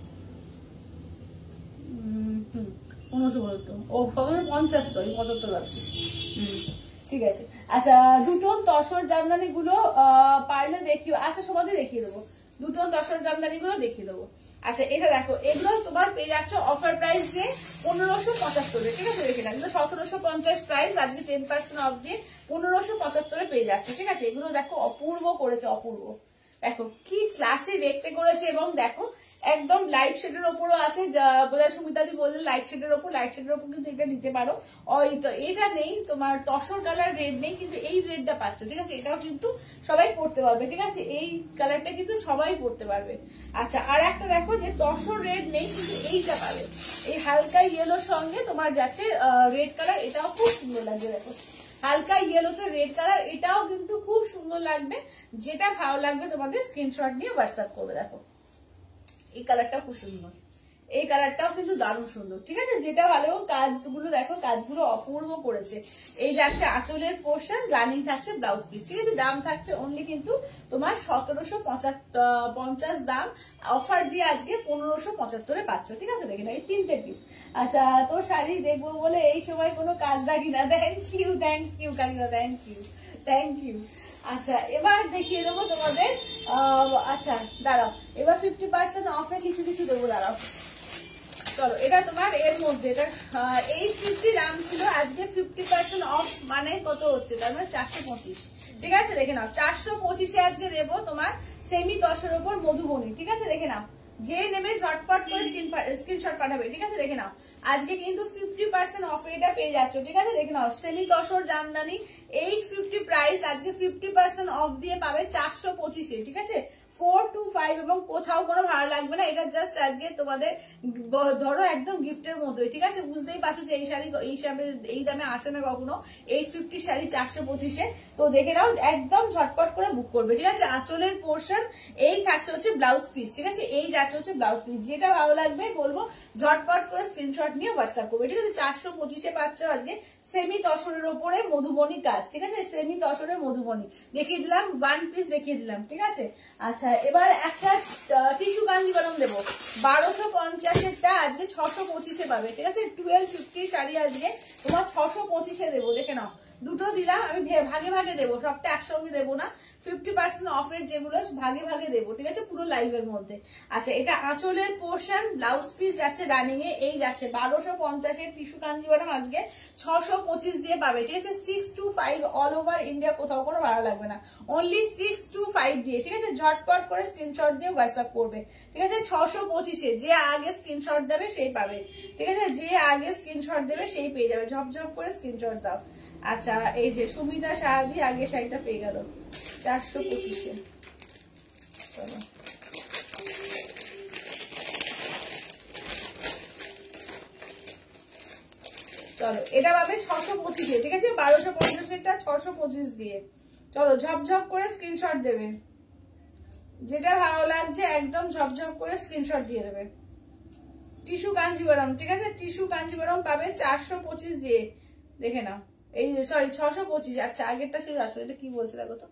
1575, ও 1750 তো 75 লাগছে, ঠিক আছে। আচ্ছা দুটোন তসর জামদানি গুলো পারলে দেখিও। আচ্ছা সমাধি দেখিয়ে দেবো, দুটোন তসর জামদানি গুলো দেখিয়ে দেবো। আচ্ছা এটা দেখো, এগুলো তোমার পেয়ে যাচ্ছ অফার প্রাইস দিয়ে 1575, ঠিক আছে? দেখে না, এগুলো 1750 প্রাইস, আজকে 10% অফ দিয়ে 1575 পেয়ে যাচ্ছে, ঠিক আছে? এগুলো দেখো অপূর্ব করেছে, অপূর্ব, দেখো কি ক্লাসে দেখতে করেছে, এবং দেখো একদম লাইট শেডের ওপরও আছে, বোধহয় সুমিতাদি বললে লাইট শেডের ওপর, লাইট শেডের ওপর কিন্তু এটা নিতে পারো। এটা নেই তোমার তসর কালার রেড নেই, কিন্তু এই রেডটা পাচ্ছ, ঠিক আছে? এটাও কিন্তু সবাই পড়তে পারবে, ঠিক আছে? এই কালারটা কিন্তু সবাই পড়তে পারবে। আচ্ছা আর একটা দেখো যে তসর রেড নেই, কিন্তু এইটা পাবে, এই হালকা ইয়েলোর সঙ্গে তোমার যাচ্ছে রেড কালার, এটাও খুব সুন্দর লাগবে। দেখো হালকা ইয়েলোতে রেড কালার, এটাও কিন্তু খুব সুন্দর লাগবে। যেটা ভালো লাগবে তোমাদের স্ক্রিনশট নিয়ে হোয়াটসঅ্যাপ করবে। দেখো এই কালারটাও খুব সুন্দর, এই কালারটাও কিন্তু দারুণ সুন্দর, ঠিক আছে? যেটা ভালো, কাজগুলো দেখো, কাজগুলো অপূর্ব করেছে। এই যাচ্ছে আঁচলের পোর্শন, রানিং থাকছে ব্লাউজ পিস, ঠিক আছে? দাম থাকছে অনলি কিন্তু তোমার 1750 দাম, অফার দিয়ে আজকে 1575 পাচ্ছ, ঠিক আছে? দেখে না এই তিনটে পিস। আচ্ছা তো শাড়ি দেখবো বলে এই সময় কোনো কাজ রাখি না, thank you Kalina, thank you. আচ্ছা এবার দেখিয়ে দেবো তোমাদের, আচ্ছা দাঁড়াও, এবার 50% অফে কিছু দেবো, দাঁড়াও চলো এটা তোমার এর মধ্যে এটা 850 দাম ছিল, আজকে 50% অফ মানে কত হচ্ছে, তার মানে 425। ঠিক আছে দেখে নাও, 425-এ আজকে দেবো তোমার সেমি 10-এর উপর মধুবনী। ঠিক আছে দেখে নাও, যে নেবে ঝটপট করে স্ক্রিনশট পাঠাবে। ঠিক আছে দেখে নাও, আজকে কিন্তু 50% অফ এটা পেয়ে যাচ্ছ। ঠিক আছে দেখে নাও, সেমি 10-এর জামদানি 850 প্রাইস, আজকে 50% অফ দিয়ে পাবে 425-এ। ঠিক আছে 425, এবং কোথাও কোনো ভাড়া লাগবে না, এটা জাস্ট আজকে তোমাদের ধরো একদম গিফটের মতোই। ঠিক আছে বুঝতেই পারছো যে এই শাড়ি এই দামে আসে না কখনো, 850 শাড়ি 425-এ। তো দেখে নাও, একদম ঝটপট করে বুক করবে। ঠিক আছে আঁচলের পোর্শন এই থাকছে হচ্ছে ব্লাউজ পিস। ঠিক আছে এই যাচ্ছে হচ্ছে ব্লাউজ পিস, যেটা ভালো লাগবে বলবো ঝটপট করে স্ক্রিনশট নিয়ে হোয়াটসঅ্যাপ করবে। ঠিক আছে 425-এ পাচ্ছ আজকে সেমি 10-এর উপরে মধুবনী কাজ। ঠিক আছে সেমি 10-এর মধুবনী দেখিয়ে দিলাম, 1 পিস দেখিয়ে দিলাম। ঠিক আছে আচ্ছা, এবার একটা টিস্যু কাঞ্জিবরম দেবো 1250-এরটা আজকে 625-এ পাবে। ঠিক আছে 1250 শাড়ি আজকে তোমার 625-এ দেবো। দেখে নাও, দুটো দিলাম আমি, ভাগে ভাগে দেবো, সবটা একসঙ্গে দেবো না, 50% অফের যেগুলো ভাগে ভাগে দেবো। ঠিক আছে পুরো লাইভের মধ্যে। আচ্ছা এটা আঁচলের পোর্শন, ব্লাউজ পিস যাচ্ছে রানিং এ, এই যাচ্ছে 1250-এর টিস্যু কাঞ্জিবরম আজকে 625 দিয়ে পাবে। ঠিক আছে 625 অল ওভার ইন্ডিয়া, কোথাও কোনো ভাড়া লাগবে না, অনলি 625 দিয়ে। ঠিক আছে ঝটপট করে স্ক্রিনশট দিয়ে হোয়াটসঅ্যাপ করবে। ঠিক আছে 625-এ যে আগে স্ক্রিনশট দেবে সেই পাবে। ঠিক আছে যে আগে স্ক্রিনশট দেবে সেই পেয়ে যাবে, ঝপঝপ করে স্ক্রিনশট দাও। আচ্ছা এই যে সুমিতা সাহাবি আগে শাড়িটা পেয়ে গেল 425-এ। চলো চলো এটা পাবে 625-এ। ঠিক আছে 1250-এরটা 625 দিয়ে। চলো ঝপঝপ করে স্ক্রিনশট দেবে, যেটা ভালো লাগছে একদম ঝপঝপ করে স্ক্রিনশট দিয়ে দেবে। টিস্যু কাঞ্জিবরম। ঠিক আছে টিস্যু কাঞ্জিবরম পাবে 425 দিয়ে। দেখে নাও এই সরি 625। আচ্ছা আগেরটা ছিল, আসলে এটা কি বলছে দেখো তো।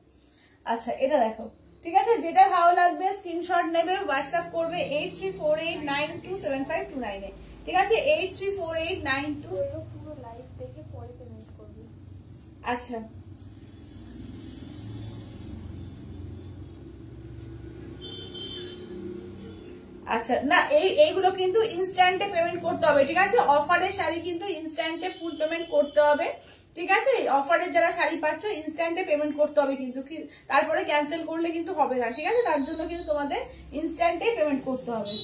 আচ্ছা এটা দেখো, ঠিক আছে যেটা ভালো লাগবে স্ক্রিনশট নেবে, হোয়াটসঅ্যাপ করবে 8348927529-এ। ঠিক আছে 834892। পুরো লাইভ দেখে পরে পেমেন্ট করবে। আচ্ছা আচ্ছা না এইগুলো কিন্তু ইনস্ট্যান্টে পেমেন্ট করতে হবে। ঠিক আছে অফারের শাড়ি কিন্তু ইনস্ট্যান্টে ফুল পেমেন্ট করতে হবে। ঠিক আছে অফারের যারা শাড়ি পাচ্ছ ইনস্ট্যান্টে পেমেন্ট করতে হবে, কিন্তু তারপরে ক্যান্সেল করলে কিন্তু হবে না। ঠিক আছে তার জন্য কিন্তু তোমাদের ইনস্ট্যান্টে পেমেন্ট করতে হবে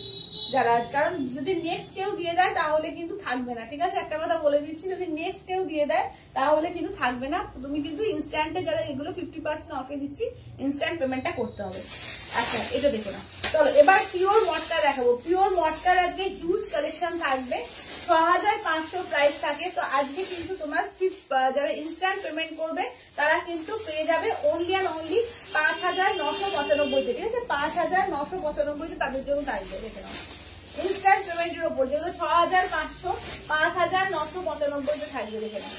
যারা, কারণ যদি নেক্সট কেউ দিয়ে দেয় তাহলে কিন্তু থাকবে না। ঠিক আছে একটা কথা বলে দিচ্ছি, যদি নেক্সট কেউ দিয়ে দেয় তাহলে কিন্তু থাকবে না, তুমি কিন্তু ইনস্ট্যান্টে যারা এগুলো 50% অফে দিচ্ছি ইনস্ট্যান্ট পেমেন্টটা করতে হবে। আচ্ছা এটা দেখো না, চলো এবার পিওর মটকা দেখাবো। পিওর মটকার আজকে হিউজ কালেকশন থাকবে, 6500 প্রাইস থাকে। তো আজকে কিন্তু তোমার যারা ইনস্ট্যান্ট পেমেন্ট করবে তারা কিন্তু পেয়ে যাবে অনলি অ্যান্ড অনলি 5995-তে। ঠিক আছে 5995-তে তাদের জন্য থাকবে। দেখে নাও ইনস্ট্যান্ট পেমেন্টের উপর, যেগুলো 6500 5995-তে থাকবে। দেখে নাও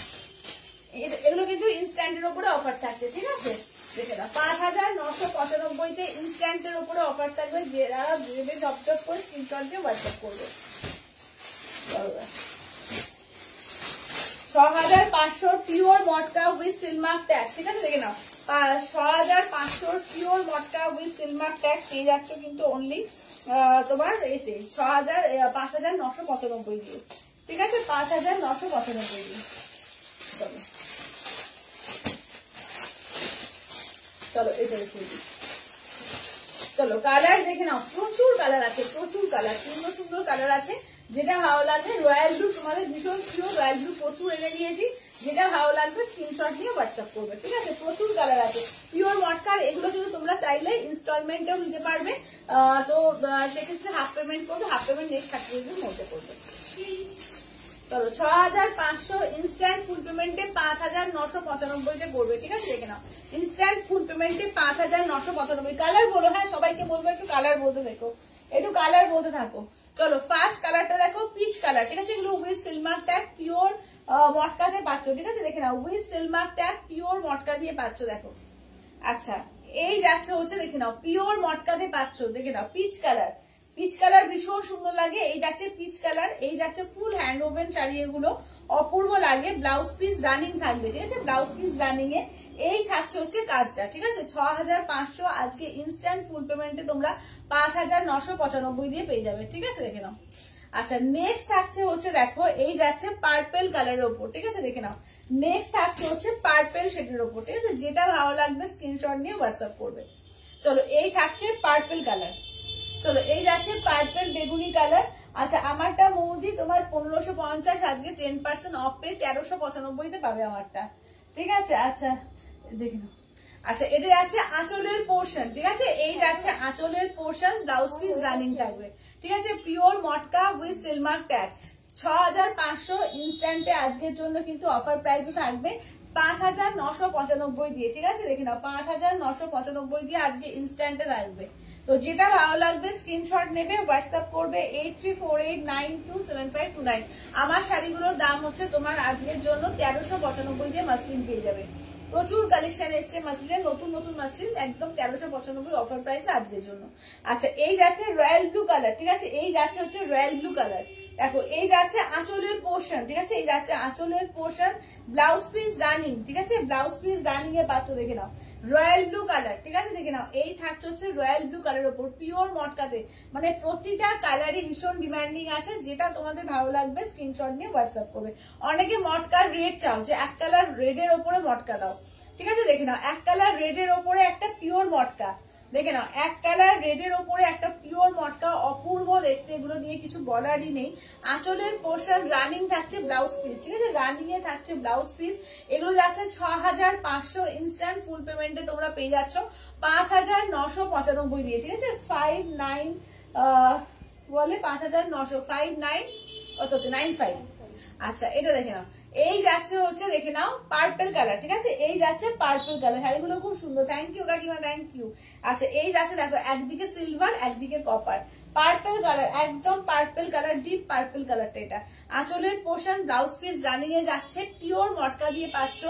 এগুলো কিন্তু ইনস্ট্যান্টের উপরে অফার থাকছে। ঠিক আছে দেখে নাও 5995-তে ইনস্ট্যান্টের উপরে অফার থাকবে, যারা দেবে ঝপঝপ করে স্ক্রিনশট দিয়ে হোয়াটসঅ্যাপ করবে। 6500 pure matka with Silk Mark tag. ঠিক আছে দেখে নাও 6500 pure matka with Silk Mark tag পেয়ে যাচ্ছ কিন্তু অনলি তোমার এতে 5995 দিয়ে। ঠিক আছে 5995 দিয়ে। চলো চলো এটা দেখে দিই। চলো কালার দেখে নাও, প্রচুর কালার আছে, প্রচুর কালার, সুন্দর সুন্দর কালার আছে। যেটা ভালো লাগবে রয়্যাল ব্লু, তোমাদের ভীষণ প্রিয় রয়্যাল ব্লু প্রচুর এনে দিয়েছি, যেটা ভালো লাগবে স্ক্রিনশট দিয়ে হোয়াটসঅ্যাপ করবে। ঠিক আছে প্রচুর কালার আছে পিওর মটকার, এগুলো কিন্তু তোমরা চাইলে ইনস্টলমেন্টেও নিতে পারবে। তো সেক্ষেত্রে হাফ পেমেন্ট করবে, হাফ পেমেন্ট নেক্সট 30 দিনের মধ্যে করবে। চলো 6500 ইনস্ট্যান্ট ফুল পেমেন্টে 5995-তে করবে। ঠিক আছে দেখে নাও ইনস্ট্যান্ট ফুল পেমেন্টে 5995। কালার বলো, হ্যাঁ সবাইকে বলবো একটু কালার বলতে থাকো, একটু কালার বলতে থাকো। চলো ফার্স্ট কালারটা দেখো, পিচ কালার। ঠিক আছে এগুলো উইথ সিলমার্ক ট্যাগ পিওর মটকাতে পাচ্ছ। ঠিক আছে দেখে নাও উইথ সিলমার্ক ট্যাগ পিওর মটকা দিয়ে পাচ্ছ। দেখো আচ্ছা এই যাচ্ছে হচ্ছে দেখে নাও পিওর মটকাতে পাচ্ছ। দেখে নাও পিচ কালার, পিচ কালার ভীষণ সুন্দর লাগে। এই যাচ্ছে পিচ কালার, এই যাচ্ছে ফুল হ্যান্ড ওভেন শাড়ি, এগুলো অপূর্ব লাগে। ব্লাউজ পিস রানিং থাকবে। ঠিক আছে ব্লাউজ পিস রানিং এ এই থাকছে হচ্ছে কাজটা। ঠিক আছে 6500 আজকে ইনস্ট্যান্ট ফুল পেমেন্টে তোমরা 5995 দিয়ে পেয়ে যাবে। ঠিক আছে দেখে নাও আচ্ছা নেক্সট থাকছে হচ্ছে দেখো এই যাচ্ছে পার্পেল কালারের ওপর, ঠিক আছে দেখে নাও। নেক্সট থাকছে হচ্ছে পার্পেল শেডের ওপর, ঠিক আছে, যেটা ভালো লাগবে স্ক্রিনশট নিয়ে হোয়াটসঅ্যাপ করবে। চলো এই থাকছে পার্পেল কালার, চলো এই যাচ্ছে পার্পেল বেগুনি কালার। আচ্ছা আমারটা মৌদি তোমার 1550, আজকে 10% অফ পেয়ে 1395 পাবে আমারটা, ঠিক আছে। আচ্ছা দেখে নাও। আচ্ছা এটা যাচ্ছে আঁচলের পোর্শন, ঠিক আছে, এই যাচ্ছে আঁচলের পোর্শন, ব্লাউজ পিস রানিং থাকবে, ঠিক আছে, pure matka with Silk Mark tag. 6500 ইনস্ট্যান্টে আজকের জন্য কিন্তু অফার প্রাইসে থাকবে 5995 দিয়ে, ঠিক আছে দেখে নাও 5995 দিয়ে আজকে ইনস্ট্যান্টে থাকবে। তো যেটা ভালো লাগবে স্ক্রিনশট নেবে, হোয়াটসঅ্যাপ করবে 8348927529। আমার শাড়িগুলোর দাম হচ্ছে তোমার আজকের জন্য 1395 দিয়ে মাসলিন পেয়ে যাবে। প্রচুর কালেকশন এসছে মাসলিনের, নতুন নতুন মাসলিন, একদম 1395 অফার প্রাইস আজকের জন্য। আচ্ছা এই যাচ্ছে রয়্যাল ব্লু কালার, ঠিক আছে, এই যাচ্ছে হচ্ছে রয়্যাল ব্লু কালার। দেখো এই যাচ্ছে আঁচলের পোর্শন, ঠিক আছে, এই যাচ্ছে আঁচলের পোর্শন, ব্লাউজ পিস রানিং, ঠিক আছে, ব্লাউজ পিস রানিং এ পাচ্ছ, দেখে নাও রয়্যাল ব্লু কালার, ঠিক আছে দেখে নাও। এই থাকছে হচ্ছে রয়্যাল ব্লু কালারের উপর পিওর মটকাতে, মানে প্রতিটা কালারই ভীষণ ডিমান্ডিং আছে, যেটা তোমাদের ভালো লাগবে স্ক্রিনশট নিয়ে হোয়াটসঅ্যাপ করবে। অনেকে মটকার রেড চাও, যে এক কালার রেডের ওপরে মটকা দাও, ঠিক আছে দেখে নাও, এক কালার রেডের ওপরে একটা পিওর মটকা, দেখে নাও এক কালার রেডের ওপরে একটা পিওর মটকা, অপূর্ব দেখতে, এগুলো নিয়ে কিছু বলারই নেই। আঁচলের পোর্শন রানিং থাকছে ব্লাউজ পিস, ঠিক আছে, রানিং এ থাকছে ব্লাউজ পিস। এগুলো যাচ্ছে 6500 ইনস্ট্যান্ট ফুল পেমেন্টে তোমরা পেয়ে যাচ্ছ 5995 দিয়ে, ঠিক আছে, 59 বলে 5959 কত হচ্ছে 95। আচ্ছা এটা দেখে নাও, এই যাচ্ছে হচ্ছে দেখে নাও পার্পল কালার, ঠিক আছে, এই যাচ্ছে পার্পল কালার, শাড়িগুলো খুব সুন্দর, থ্যাংক ইউ কাকিমা, থ্যাংক ইউ। আচ্ছা এই যাচ্ছে দেখো একদিকে সিলভার একদিকে কপার, পার্পল কালার, একদম পার্পল কালার, ডিপ পার্পল কালারটা এটা। আঁচলের পোর্শন ব্লাউজ পিস রানিং এ যাচ্ছে, পিওর মটকা দিয়ে পাচ্ছ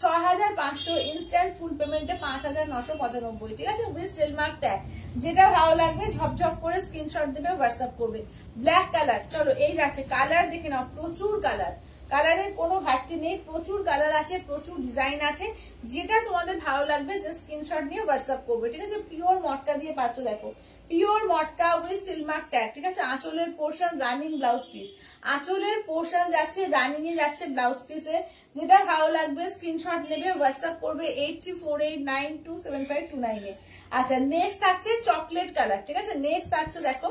6500 ইনস্ট্যান্ট ফুল পেমেন্টে 5995, ঠিক আছে, উইথ সিলমার্ক ট্যাগ। যেটা ভালো লাগবে ঝপঝপ করে স্ক্রিনশট দেবে, হোয়াটসঅ্যাপ করবে। ব্ল্যাক কালার, চলো এই যাচ্ছে কালার দেখে নাও, প্রচুর কালার, কালারের কোনো ঘাটতি নেই, প্রচুর কালার আছে, প্রচুর ডিজাইন আছে, যেটা তোমাদের ভালো লাগবে জাস্ট স্ক্রিনশট নিয়ে হোয়াটসঅ্যাপ করবে, ঠিক আছে। পিওর মটকা দিয়ে পাচ্ছ, দেখো pure matka with Silk Mark tag, ঠিক আছে। আঁচলের পোর্শন রানিং ব্লাউজ পিস, আঁচলের পোর্শন যাচ্ছে রানিং এ যাচ্ছে ব্লাউজ পিসে, যেটা ভালো লাগবে স্ক্রিনশট নেবে, হোয়াটসঅ্যাপ করবে 8348927529 এ। আচ্ছা নেক্সট থাকছে চকলেট কালার, ঠিক আছে, নেক্সট থাকছে দেখো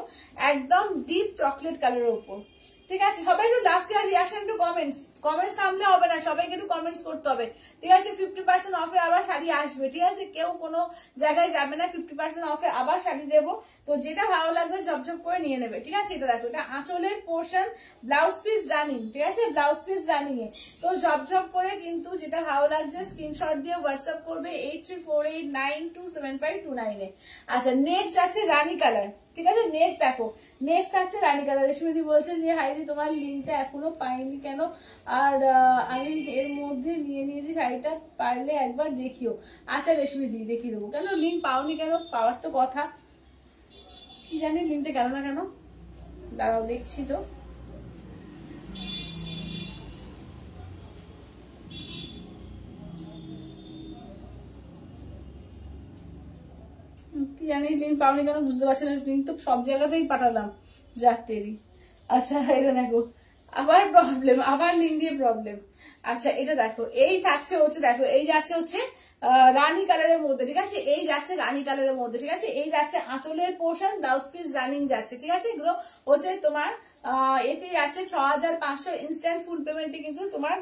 একদম ডিপ চকলেট কালারের উপর, ঠিক আছে। সবাই একটু love care reaction to comments, comments থামলে হবে না, সবাইকে একটু কমেন্টস করতে হবে, ঠিক আছে। 50% অফে আবার শাড়ি আসবে, ঠিক আছে, কেউ কোনো জায়গায় যাবে না, 50% অফে আবার শাড়ি দেবো। তো যেটা ভালো লাগবে ঝপঝপ করে নিয়ে নেবে, ঠিক আছে। এটা দেখো এটা আঁচলের পোর্শন, ব্লাউজ পিস রানিং, ঠিক আছে, ব্লাউজ পিস রানিং এ। তো ঝপঝপ করে কিন্তু যেটা ভালো লাগছে স্ক্রিনশট দিয়ে হোয়াটসঅ্যাপ করবে 8348927529 এ। আচ্ছা নেক্সট আছে রানী কালার, ঠিক আছে, নেক্সট দেখো নেক্সট থাকছে রানী কালার। রেশমিদি বলছেন যে হাইদি তোমার লিঙ্কটা এখনো পাইনি কেন, আর আমি এর মধ্যে নিয়ে নিয়েছি শাড়িটা, পারলে একবার দেখিও। আচ্ছা রেশমিদি দেখিয়ে দেবো, কেন লিঙ্ক পাওনি কেন, পাওয়ার তো কথা, কি জানি লিঙ্কটা গেল না কেন, দাঁড়াও দেখছি তো। কি জানি লিঙ্ক পাওনি কেন বুঝতে পারছি না, লিঙ্ক তো সব জায়গাতেই পাঠালাম যাত্রী। আচ্ছা এটা দেখো আবার প্রবলেম, আবার লিঙ্ক দিয়ে প্রবলেম। আচ্ছা এটা দেখো এই থাকছে হচ্ছে, দেখো এই যাচ্ছে হচ্ছে রানী কালারের মধ্যে, ঠিক আছে, এই যাচ্ছে রানী কালারের মধ্যে, ঠিক আছে, এই যাচ্ছে আঁচলের পোর্শন, ব্লাউজ পিস রানিং যাচ্ছে, ঠিক আছে। এগুলো হচ্ছে তোমার এতে যাচ্ছে 6500 ইনস্ট্যান্ট ফুল পেমেন্টে কিন্তু তোমার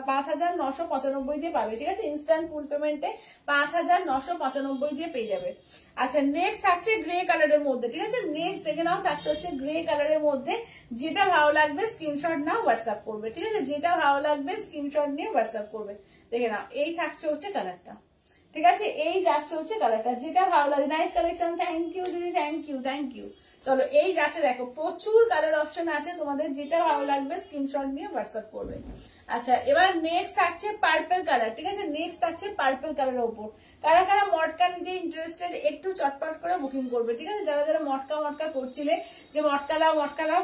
5995 দিয়ে পাবে, ঠিক আছে, ইনস্ট্যান্ট ফুল পেমেন্টে 5995 দিয়ে পেয়ে যাবে। আচ্ছা নেক্সট থাকছে গ্রে কালারের মধ্যে, ঠিক আছে, নেক্সট দেখে নাও থাকছে হচ্ছে গ্রে কালারের মধ্যে, যেটা ভালো লাগবে স্ক্রিনশট নাও হোয়াটসঅ্যাপ করবে, ঠিক আছে, যেটা ভালো লাগবে স্ক্রিনশট নিয়ে হোয়াটসঅ্যাপ করবে। দেখে নাও এই থাকছে হচ্ছে কালারটা, ঠিক আছে, এই যাচ্ছে হচ্ছে কালারটা, যেটা ভালো লাগে। নাইস কালেকশন, থ্যাংক ইউ দিদি, থ্যাংক ইউ থ্যাংক ইউ। চলো এই যাচ্ছে দেখো প্রচুর কালার অপশন আছে, তোমাদের যেটা ভালো লাগবে স্ক্রিনশট নিয়ে হোয়াটসঅ্যাপ করবে। আচ্ছা এবার নেক্সট থাকছে পার্পল কালার, ঠিক আছে, নেক্সট থাকছে পার্পল কালারের উপর, কারা কারা মটকা নিতে ইন্টারেস্টেড একটু চটপট করে বুকিং করবে, ঠিক আছে? যারা যারা মটকা করছিলে যে মটকা দাও,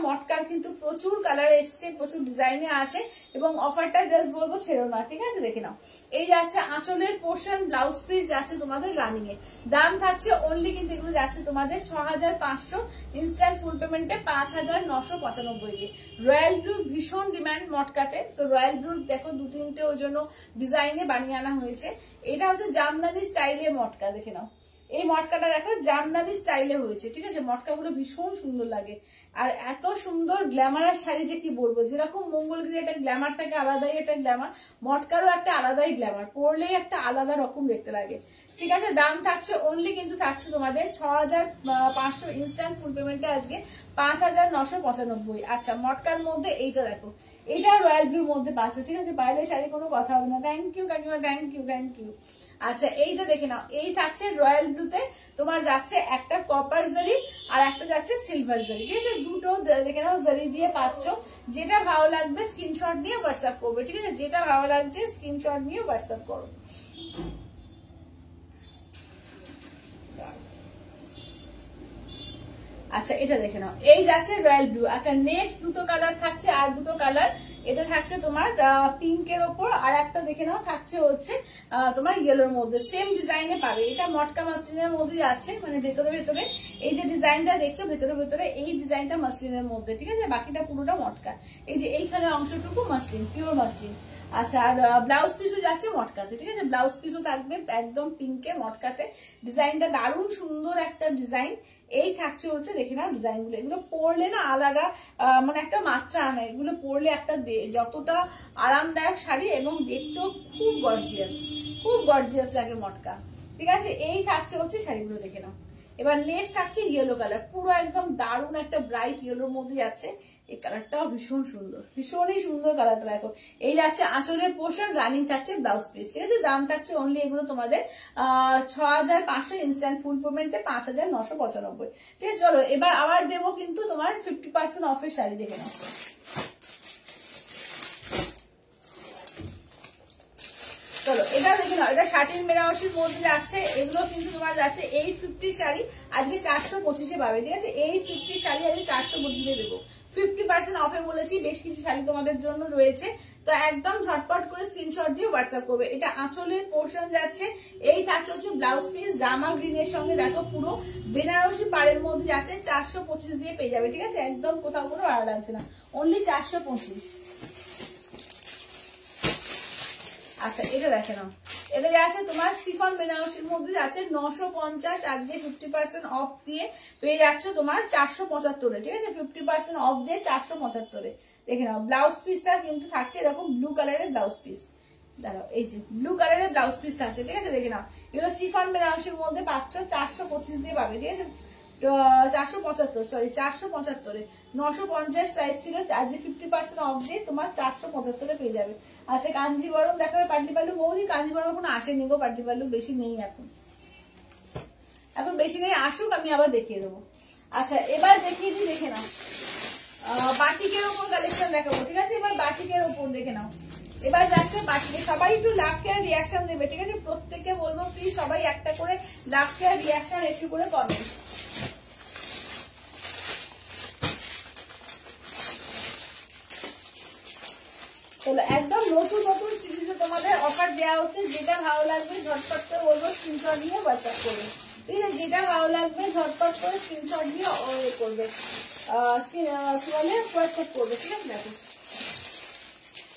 মটকার কিন্তু প্রচুর কালার এসছে, প্রচুর ডিজাইনে আছে এবং অফারটা জাস্ট বলবো ছেড়ো না, ঠিক আছে? দেখে নাও, এই যাচ্ছে আঁচলের পোর্শন, ব্লাউজ পিস যাচ্ছে তোমাদের রানিং এ, দাম থাকছে অনলি কিন্তু এগুলো যাচ্ছে তোমাদের 6500, ইনস্ট্যান্ট ফুল পেমেন্টে 5995 রয়্যাল ব্লুর ভীষণ ডিমান্ড মটকাতে, তো রয়্যাল ব্লুর দেখো 2-3টে ওই জন্য ডিজাইনে বানিয়ে আনা হয়েছে। এটা হচ্ছে জামদানি স্টাইলে মটকা, দেখে নাও এই মটকাটা দেখো জামদানি স্টাইলে হয়েছে, ঠিক আছে? মটকাগুলো ভীষণ সুন্দর লাগে আর এত সুন্দর গ্ল্যামারাস শাড়ি যে কি বলবো, যেরকম মঙ্গলগিরি একটা গ্ল্যামার থাকে আলাদাই একটা গ্ল্যামার, মটকারও একটা আলাদাই গ্ল্যামার, পরলেই একটা আলাদা রকম দেখতে লাগে, ঠিক আছে? দাম থাকছে অনলি কিন্তু থাকছে তোমাদের 6500, ইনস্ট্যান্ট ফুল পেমেন্টে আজকে 5995। আচ্ছা, মটকার মধ্যে এইটা দেখো, এটা রয়্যাল ব্লুর মধ্যে পাচ্ছ, ঠিক আছে? বাইরে শাড়ি কোনো কথা হবে না। থ্যাংক ইউ কাকিমা, থ্যাংক ইউ। আচ্ছা, এইটা দেখে নাও, এই থাকছে রয়্যাল ব্লুতে, তোমার যাচ্ছে একটা কপার জারি আর একটা যাচ্ছে সিলভার জারি, ঠিক আছে? দুটো দেখে নাও জারি দিয়ে পাচ্ছ। যেটা ভালো লাগবে স্ক্রিনশট নিয়ে হোয়াটসঅ্যাপ করবে, ঠিক আছে? যেটা ভালো লাগছে স্ক্রিনশট নিয়ে হোয়াটসঅ্যাপ করো। আচ্ছা, এটা দেখে নাও, এই যাচ্ছে রয়্যাল ব্লু। আচ্ছা, নেক্সট দুটো কালার থাকছে, আর দুটো কালার, এটা থাকছে তোমার পিঙ্কের ওপর, আর একটা দেখে নাও থাকছে হচ্ছে তোমার ইয়েলোর মধ্যে, সেম ডিজাইনে পাবে। এটা মটকা মাসলিনের মধ্যে আছে, মানে ভেতরে ভেতরে এই যে ডিজাইনটা দেখছো ভেতরে ভেতরে এই ডিজাইনটা মাসলিনের মধ্যে, ঠিক আছে? বাকিটা পুরোটা মটকা, এই যে এইখানে অংশটুকু মাসলিন, পিওর মাসলিন। আচ্ছা, আর ব্লাউজ পিসও যাচ্ছে মটকাতে, ঠিক আছে? ব্লাউজ পিসও থাকবে একদম পিঙ্কে মটকাতে, ডিজাইনটা দারুণ সুন্দর একটা ডিজাইন। এই থাকছে হচ্ছে দেখে নাও ডিজাইন গুলো, এগুলো পরলে না আলাদা মানে একটা মাত্রা আনে, এগুলো পরলে একটা যতটা আরামদায়ক শাড়ি এবং দেখতেও খুব গর্জিয়াস লাগে মটকা, ঠিক আছে? এই থাকছে হচ্ছে শাড়িগুলো, দেখে নাও। এবার নেক্সট থাকছে ইয়েলো কালার, পুরো একদম দারুণ একটা ব্রাইট ইয়েলোর মধ্যে যাচ্ছে, এই কালারটাও ভীষণ সুন্দর, ভীষণই সুন্দর কালারটা দেখো। এই যাচ্ছে আঁচলের পোর্শন, রানিং থাকছে ব্লাউজ পিস, ঠিক আছে? দাম থাকছে অনলি এগুলো তোমাদের 6500, ইনস্ট্যান্ট ফুল পেমেন্টে 5995, ঠিক আছে? চলো, এবার আবার দেবো কিন্তু তোমার 50% অফের শাড়ি, দেখে নাও। চলো, এটা দেখে নাও, এটা শাটিন বেনারসির মধ্যে যাচ্ছে, এগুলো কিন্তু তোমার যাচ্ছে 850 শাড়ি আজকে 425 পাবে, ঠিক আছে? 850 শাড়ি আজকে 425 দেবো, 50% অফে বলেছি। বেশ কিছু শাড়ি তোমাদের জন্য রয়েছে, তো একদম ঝটপট করে স্ক্রিনশট দিয়ে হোয়াটসঅ্যাপ করবে। এটা আঁচলের পোর্শন যাচ্ছে, এই থাকছে হচ্ছে ব্লাউজ পিস, জামা গ্রিনের সঙ্গে দেখো পুরো বেনারসি পাড়ের মধ্যে যাচ্ছে, 425 দিয়ে পেয়ে যাবে, ঠিক আছে? একদম কোথাও কোনো ভাড়া লাগছে না, অনলি 425। আচ্ছা, এটা দেখে নাও, এটা যাচ্ছে তোমার সিফন বেনারসির মধ্যে যাচ্ছে 950, আজকে 50% অফ দিয়ে পেয়ে যাচ্ছ তোমার 475, ঠিক আছে? 50% অফ দিয়ে 475। দেখে নাও, ব্লাউজ পিসটা কিন্তু থাকছে এরকম ব্লু কালারের ব্লাউজ পিস, দাঁড়াও, এই যে ব্লু কালারের ব্লাউজ পিস থাকছে, ঠিক আছে? দেখে নাও, এগুলো সিফন বেনারসির মধ্যে পাচ্ছ, 425 দিয়ে পাবে, ঠিক আছে? 475 950 প্রাইস ছিল, আজকে 50% অফ দিয়ে তোমার 475 পেয়ে যাবে। আচ্ছা, কাঞ্জিবরম দেখাবে পাটলি পাল্লু, বৌদি কাঞ্জিবরম এখন আসেনি গো, পাটলি পাল্লু বেশি নেই এখন বেশি নেই, আসুক আমি আবার দেখিয়ে দেবো। আচ্ছা, এবার দেখিয়ে দিই, দেখে নাও, বাটিকের ওপর কালেকশন দেখাবো, ঠিক আছে? এবার বাটিকের ওপর দেখে নাও, এবার যাচ্ছে বাটিকে। সবাই একটু লাভ কেয়ার রিয়াকশন দেবে, ঠিক আছে? প্রত্যেককে বলবো প্লিজ সবাই একটা করে লাভ কেয়ার রিয়াকশন একটু করে কমেন্ট। একদম নতুন সিরিজে তোমাদের অফার দেওয়া হচ্ছে, যেটা ভালো লাগবে ঝটপট করে বলবো স্ক্রিনশট নিয়ে হোয়াটসঅ্যাপ করবে, ঠিক আছে? যেটা ভালো লাগবে ঝটপট করে স্ক্রিনশট নিয়ে করবে, হোয়াটসঅ্যাপ করবে, ঠিক আছে? দেখো,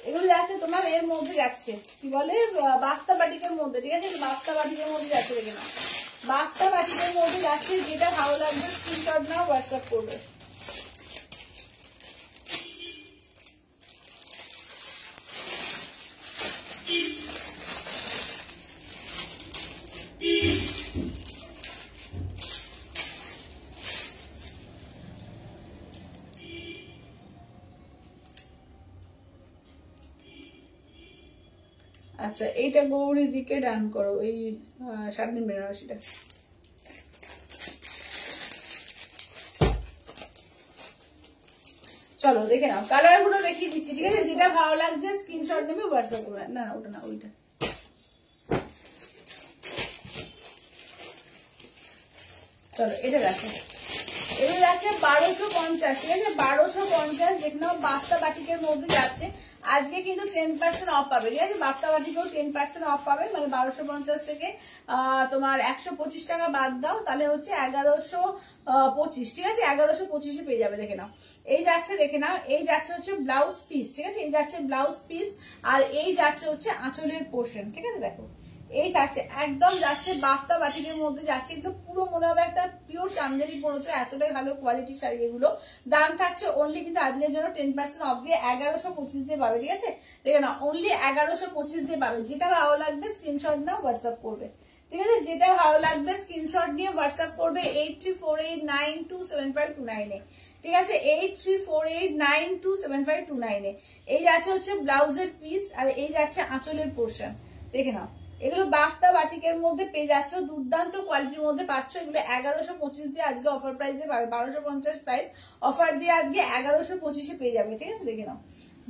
এগুলো যাচ্ছে তোমার এর মধ্যে যাচ্ছে কি বলে বাফতা বাটিকের মধ্যে, ঠিক আছে? বাফতা বাটিকের মধ্যে যাচ্ছে, দেখে নাও, বাফতা বাটিকের মধ্যে যাচ্ছে, যেটা ভালো লাগবে স্ক্রিনশট নাও হোয়াটসঅ্যাপ করবে। আচ্ছা, এইটা গৌরী দিকে ডান করো, এই শাটিন বেনারসিটা। চলো, দেখে নাও, কালার গুলো দেখিয়ে দিচ্ছি, ঠিক আছে? যেটা ভালো লাগছে স্ক্রিনশট নেবে হোয়াটসঅ্যাপ করবে। না, ওটা না, ওইটা। চলো এটা দেখো, এটা যাচ্ছে 1250, ঠিক আছে 1250। দেখে নাও বাফটা বাটিকের মধ্যে যাচ্ছে। আজকে কিন্তু 10% অফ পাবে, ঠিক আছে বাফটা বাটিকেও 10% অফ পাবে, মানে 1250 থেকে তোমার 125 টাকা বাদ দাও, তাহলে হচ্ছে 1125, ঠিক আছে 1125 পেয়ে যাবে। দেখে নাও এই যাচ্ছে, দেখে নাও এই যাচ্ছে হচ্ছে ব্লাউজ পিস, ঠিক আছে এই যাচ্ছে ব্লাউজ পিস, আর এই যাচ্ছে হচ্ছে আঁচলের পোর্শন, ঠিক আছে দেখো এই থাকছে একদম যাচ্ছে বাফটা বাটিকের মধ্যে যাচ্ছে। এগুলো পুরো মনে হবে একটা পিওর চান্দেরি পড়েছো, এতটাই ভালো কোয়ালিটির শাড়ি এগুলো। দাম থাকছে অনলি কিন্তু আজকের জন্য 10% অফ দিয়ে 1125 দিয়ে পাবে, ঠিক আছে দেখে না অনলি 1125 দিয়ে পাবে। যেটা ভালো লাগবে স্ক্রিনশট নাও, হোয়াটসঅ্যাপ করবে, ঠিক আছে যেটা ভালো লাগবে স্ক্রিনশট নিয়ে হোয়াটসঅ্যাপ করবে 8348927529 ঠিক আছে 8348927529 এই যাচ্ছে হচ্ছে ব্লাউজের পিস, আর এই যাচ্ছে আঁচলের পোর্শন। দেখে নাও এগুলো বাফটা বাটিকের মধ্যে পেয়ে যাচ্ছ, দুর্দান্ত কোয়ালিটির মধ্যে পাচ্ছ। এগুলো 1125 দিয়ে আজকে অফার প্রাইস দিয়ে পাবে, 1250 প্রাইস অফার দিয়ে আজকে 1125 পেয়ে যাবে, ঠিক আছে দেখে নাও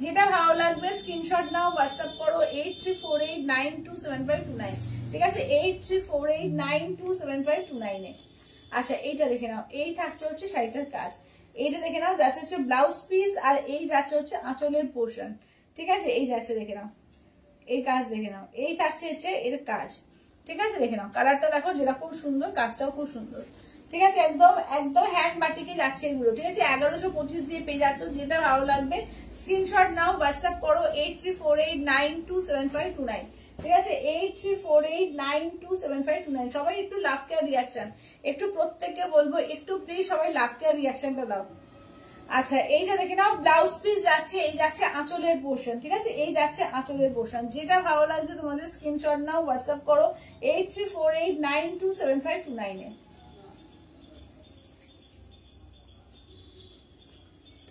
যেটা ভালো লাগবে স্ক্রিনশট নাও, হোয়াটসঅ্যাপ করো 8348927529 ঠিক আছে 8348927529 আচ্ছা এইটা দেখে নাও, এই থাকছে হচ্ছে শাড়িটার কাজ, এইটা দেখে নাও যাচ্ছে হচ্ছে ব্লাউজ পিস, আর এই যাচ্ছে হচ্ছে আঁচলের পোর্শন, ঠিক আছে এই যাচ্ছে দেখে নাও এই কাজ দেখে নাও, এই থাকছে হচ্ছে এর কাজ, ঠিক আছে দেখে নাও কালারটা দেখো যেরকম সুন্দর, কাজটাও খুব সুন্দর, ঠিক আছে একদম একদম হ্যান্ড বাটিকে যাচ্ছে এগুলো, ঠিক আছে 1125 দিয়ে পেয়ে যাচ্ছ। যেটা ভালো লাগবে স্ক্রিনশট নাও, হোয়াটসঅ্যাপ করো 8348927529 ঠিক আছে 8348927529। সবাই একটু লাভ কেয়ার রিয়াকশন, একটু প্রত্যেককে বলবো একটু প্লিজ সবাই লাভ কেয়ার রিয়াকশনটা দাও। আচ্ছা এইটা দেখে নাও ব্লাউজ পিস যাচ্ছে, এই যাচ্ছে আঁচলের পোর্শন, ঠিক আছে এই যাচ্ছে আঁচলের পোর্শন। যেটা ভালো লাগছে তোমাদের স্ক্রিনশট নাও, হোয়াটসঅ্যাপ করো 8348927529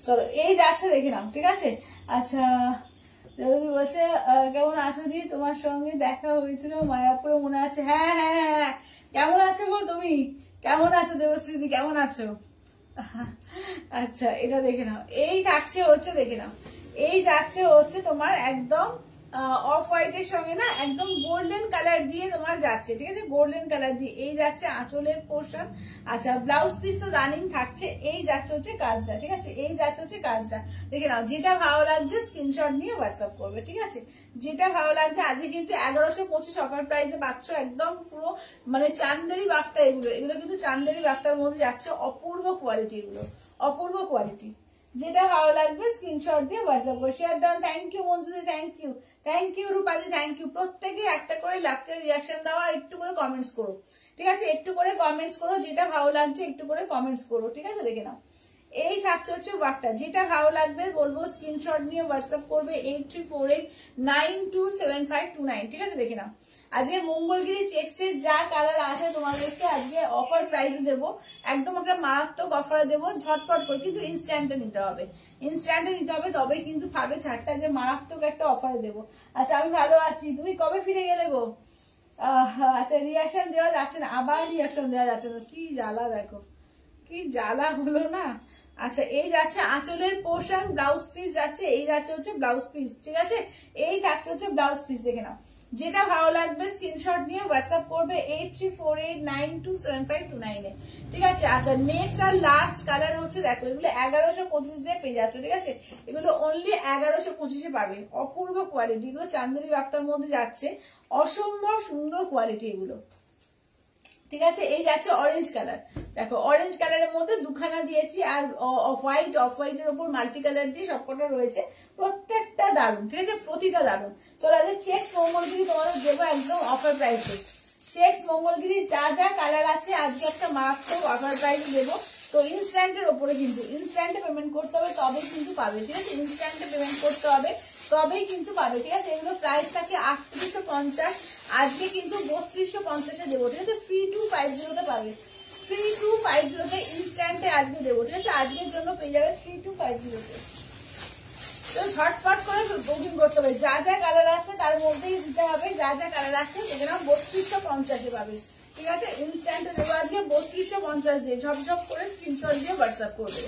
চলো এই যাচ্ছে দেখে নাও, ঠিক আছে। আচ্ছা যদি বলছে কেমন আছো দি, তোমার সঙ্গে দেখা হয়েছিল মায়াপুরে মনে আছে, হ্যাঁ হ্যাঁ হ্যাঁ কেমন আছো গো তুমি, কেমন আছো দেবশ্রী কেমন আছো? আচ্ছা এটা দেখে নাও, এই থাকছে হচ্ছে দেখে নাও এই যাচ্ছে হচ্ছে তোমার একদম অফ হোয়াইটের সঙ্গে না একদম গোল্ডেন কালার দিয়ে তোমার যাচ্ছে, ঠিক আছে গোল্ডেন কালার দিয়ে এই যাচ্ছে আঁচলের পোর্শন। আচ্ছা ব্লাউজ পিস তো রানিং থাকছে, এই যাচ্ছে হচ্ছে কাজটা, ঠিক আছে এই যাচ্ছে হচ্ছে কাজটা দেখে নাও। যেটা ভালো লাগছে স্ক্রিনশট নিয়ে হোয়াটসঅ্যাপ করবে, ঠিক আছে যেটা ভালো লাগছে। আজকে কিন্তু 1125 অফার প্রাইসে পাচ্ছ, একদম পুরো মানে চান্দেরি বাফটা, এগুলো এগুলো কিন্তু চান্দেরি বাফটার মধ্যে যাচ্ছে, অপূর্ব কোয়ালিটি এগুলো, অপূর্ব কোয়ালিটি। যেটা ভালো লাগবে স্ক্রিনশট দিয়ে হোয়াটসঅ্যাপ করে শেয়ার ডান। থ্যাংক ইউ মঞ্জুদি, thank you Rupali, thank you. প্রত্যেকে একটা করে লাভকে রিয়াকশন দাও আর একটু করে কমেন্টস করো, ঠিক আছে একটু করে কমেন্টস করো, যেটা ভালো লাগছে একটু করে কমেন্টস করো, ঠিক আছে দেখে নাও এই থাকছে হচ্ছে ওয়ার্কটা। যেটা ভালো লাগবে বলবো স্ক্রিনশট নিয়ে হোয়াটসঅ্যাপ করবে 8348927529 ঠিক আছে দেখে নাও। আজকে মঙ্গলগিরি চেক্সের যা কালার আছে তোমাদেরকে আজকে অফার প্রাইসে দেবো, একদম একটা মারাত্মক অফার দেবো, ঝটপট করে কিন্তু ইনস্ট্যান্টে নিতে হবে, ইনস্ট্যান্টে নিতে হবে তবেই কিন্তু পাবে ছাড়টা, যে মারাত্মক একটা অফারে দেবো। আচ্ছা আমি ভালো আছি, তুমি কবে ফিরে গেলে গো? আচ্ছা রিয়াকশন দেওয়া যাচ্ছে না, আবার রিয়াকশন দেওয়া যাচ্ছে না, কি জ্বালা দেখো কি জ্বালা হলো না। আচ্ছা এই যাচ্ছে আঁচলের পোর্শন, ব্লাউজ পিস যাচ্ছে, এই যাচ্ছে হচ্ছে ব্লাউজ পিস, ঠিক আছে এই থাকছে হচ্ছে ব্লাউজ পিস দেখে নাও। যেটা ভালো লাগবে স্ক্রিনশট নিয়ে হোয়াটসঅ্যাপ করবে 8348927529 ঠিক আছে। আচ্ছা নেক্সট আর লাস্ট কালার হচ্ছে দেখো, এগুলো 1125 দিয়ে পেয়ে যাচ্ছে, ঠিক আছে এগুলো অনলি 1125 পাবে, অপূর্ব কোয়ালিটি, এগুলো চান্দেরি বাফটার মধ্যে যাচ্ছে, অসম্ভব সুন্দর কোয়ালিটি এগুলো, ঠিক আছে। এই যাচ্ছে অরেঞ্জ কালার, দেখো অরেঞ্জ কালারের মধ্যে দুখানা দিয়েছি, আর অফ হোয়াইটের উপর মাল্টি কালার দিয়ে সবকটা রয়েছে, প্রত্যেকটা দারুন, ঠিক আছে প্রতিটা দারুন। চলো আজকে চেক্স মঙ্গলগিরি তোমাদের দেবো একদম অফার প্রাইসে, চেক্স মঙ্গলগিরি যা যা কালার আছে আজকে একটা মারাত্মক অফার প্রাইসে দেবো। তো ইনস্ট্যান্টের ওপরে কিন্তু ইনস্ট্যান্টে পেমেন্ট করতে হবে তবেই কিন্তু পাবে, ঠিক আছে ইনস্ট্যান্টে পেমেন্ট করতে হবে তবেই কিন্তু পাবে, ঠিক আছে। এগুলো প্রাইস থাকে 3850, আজকে কিন্তু 3250 দেবো, ঠিক আছে 3250 পাবে, 3250 ইনস্ট্যান্টে আজকে দেবো, ঠিক আছে আজকের জন্য পেয়ে যাবে 3250। তো ঝটপট করে বুকিং করতে হবে, যা যা কালার আছে তার মধ্যেই দিতে হবে, যা যা কালার আছে সেখানে 3250 পাবে, ঠিক আছে ইনস্ট্যান্টে দেবো আজকে 3250 দিয়ে, ঝপঝপ করে স্ক্রিনশট দিয়ে হোয়াটসঅ্যাপ করবে।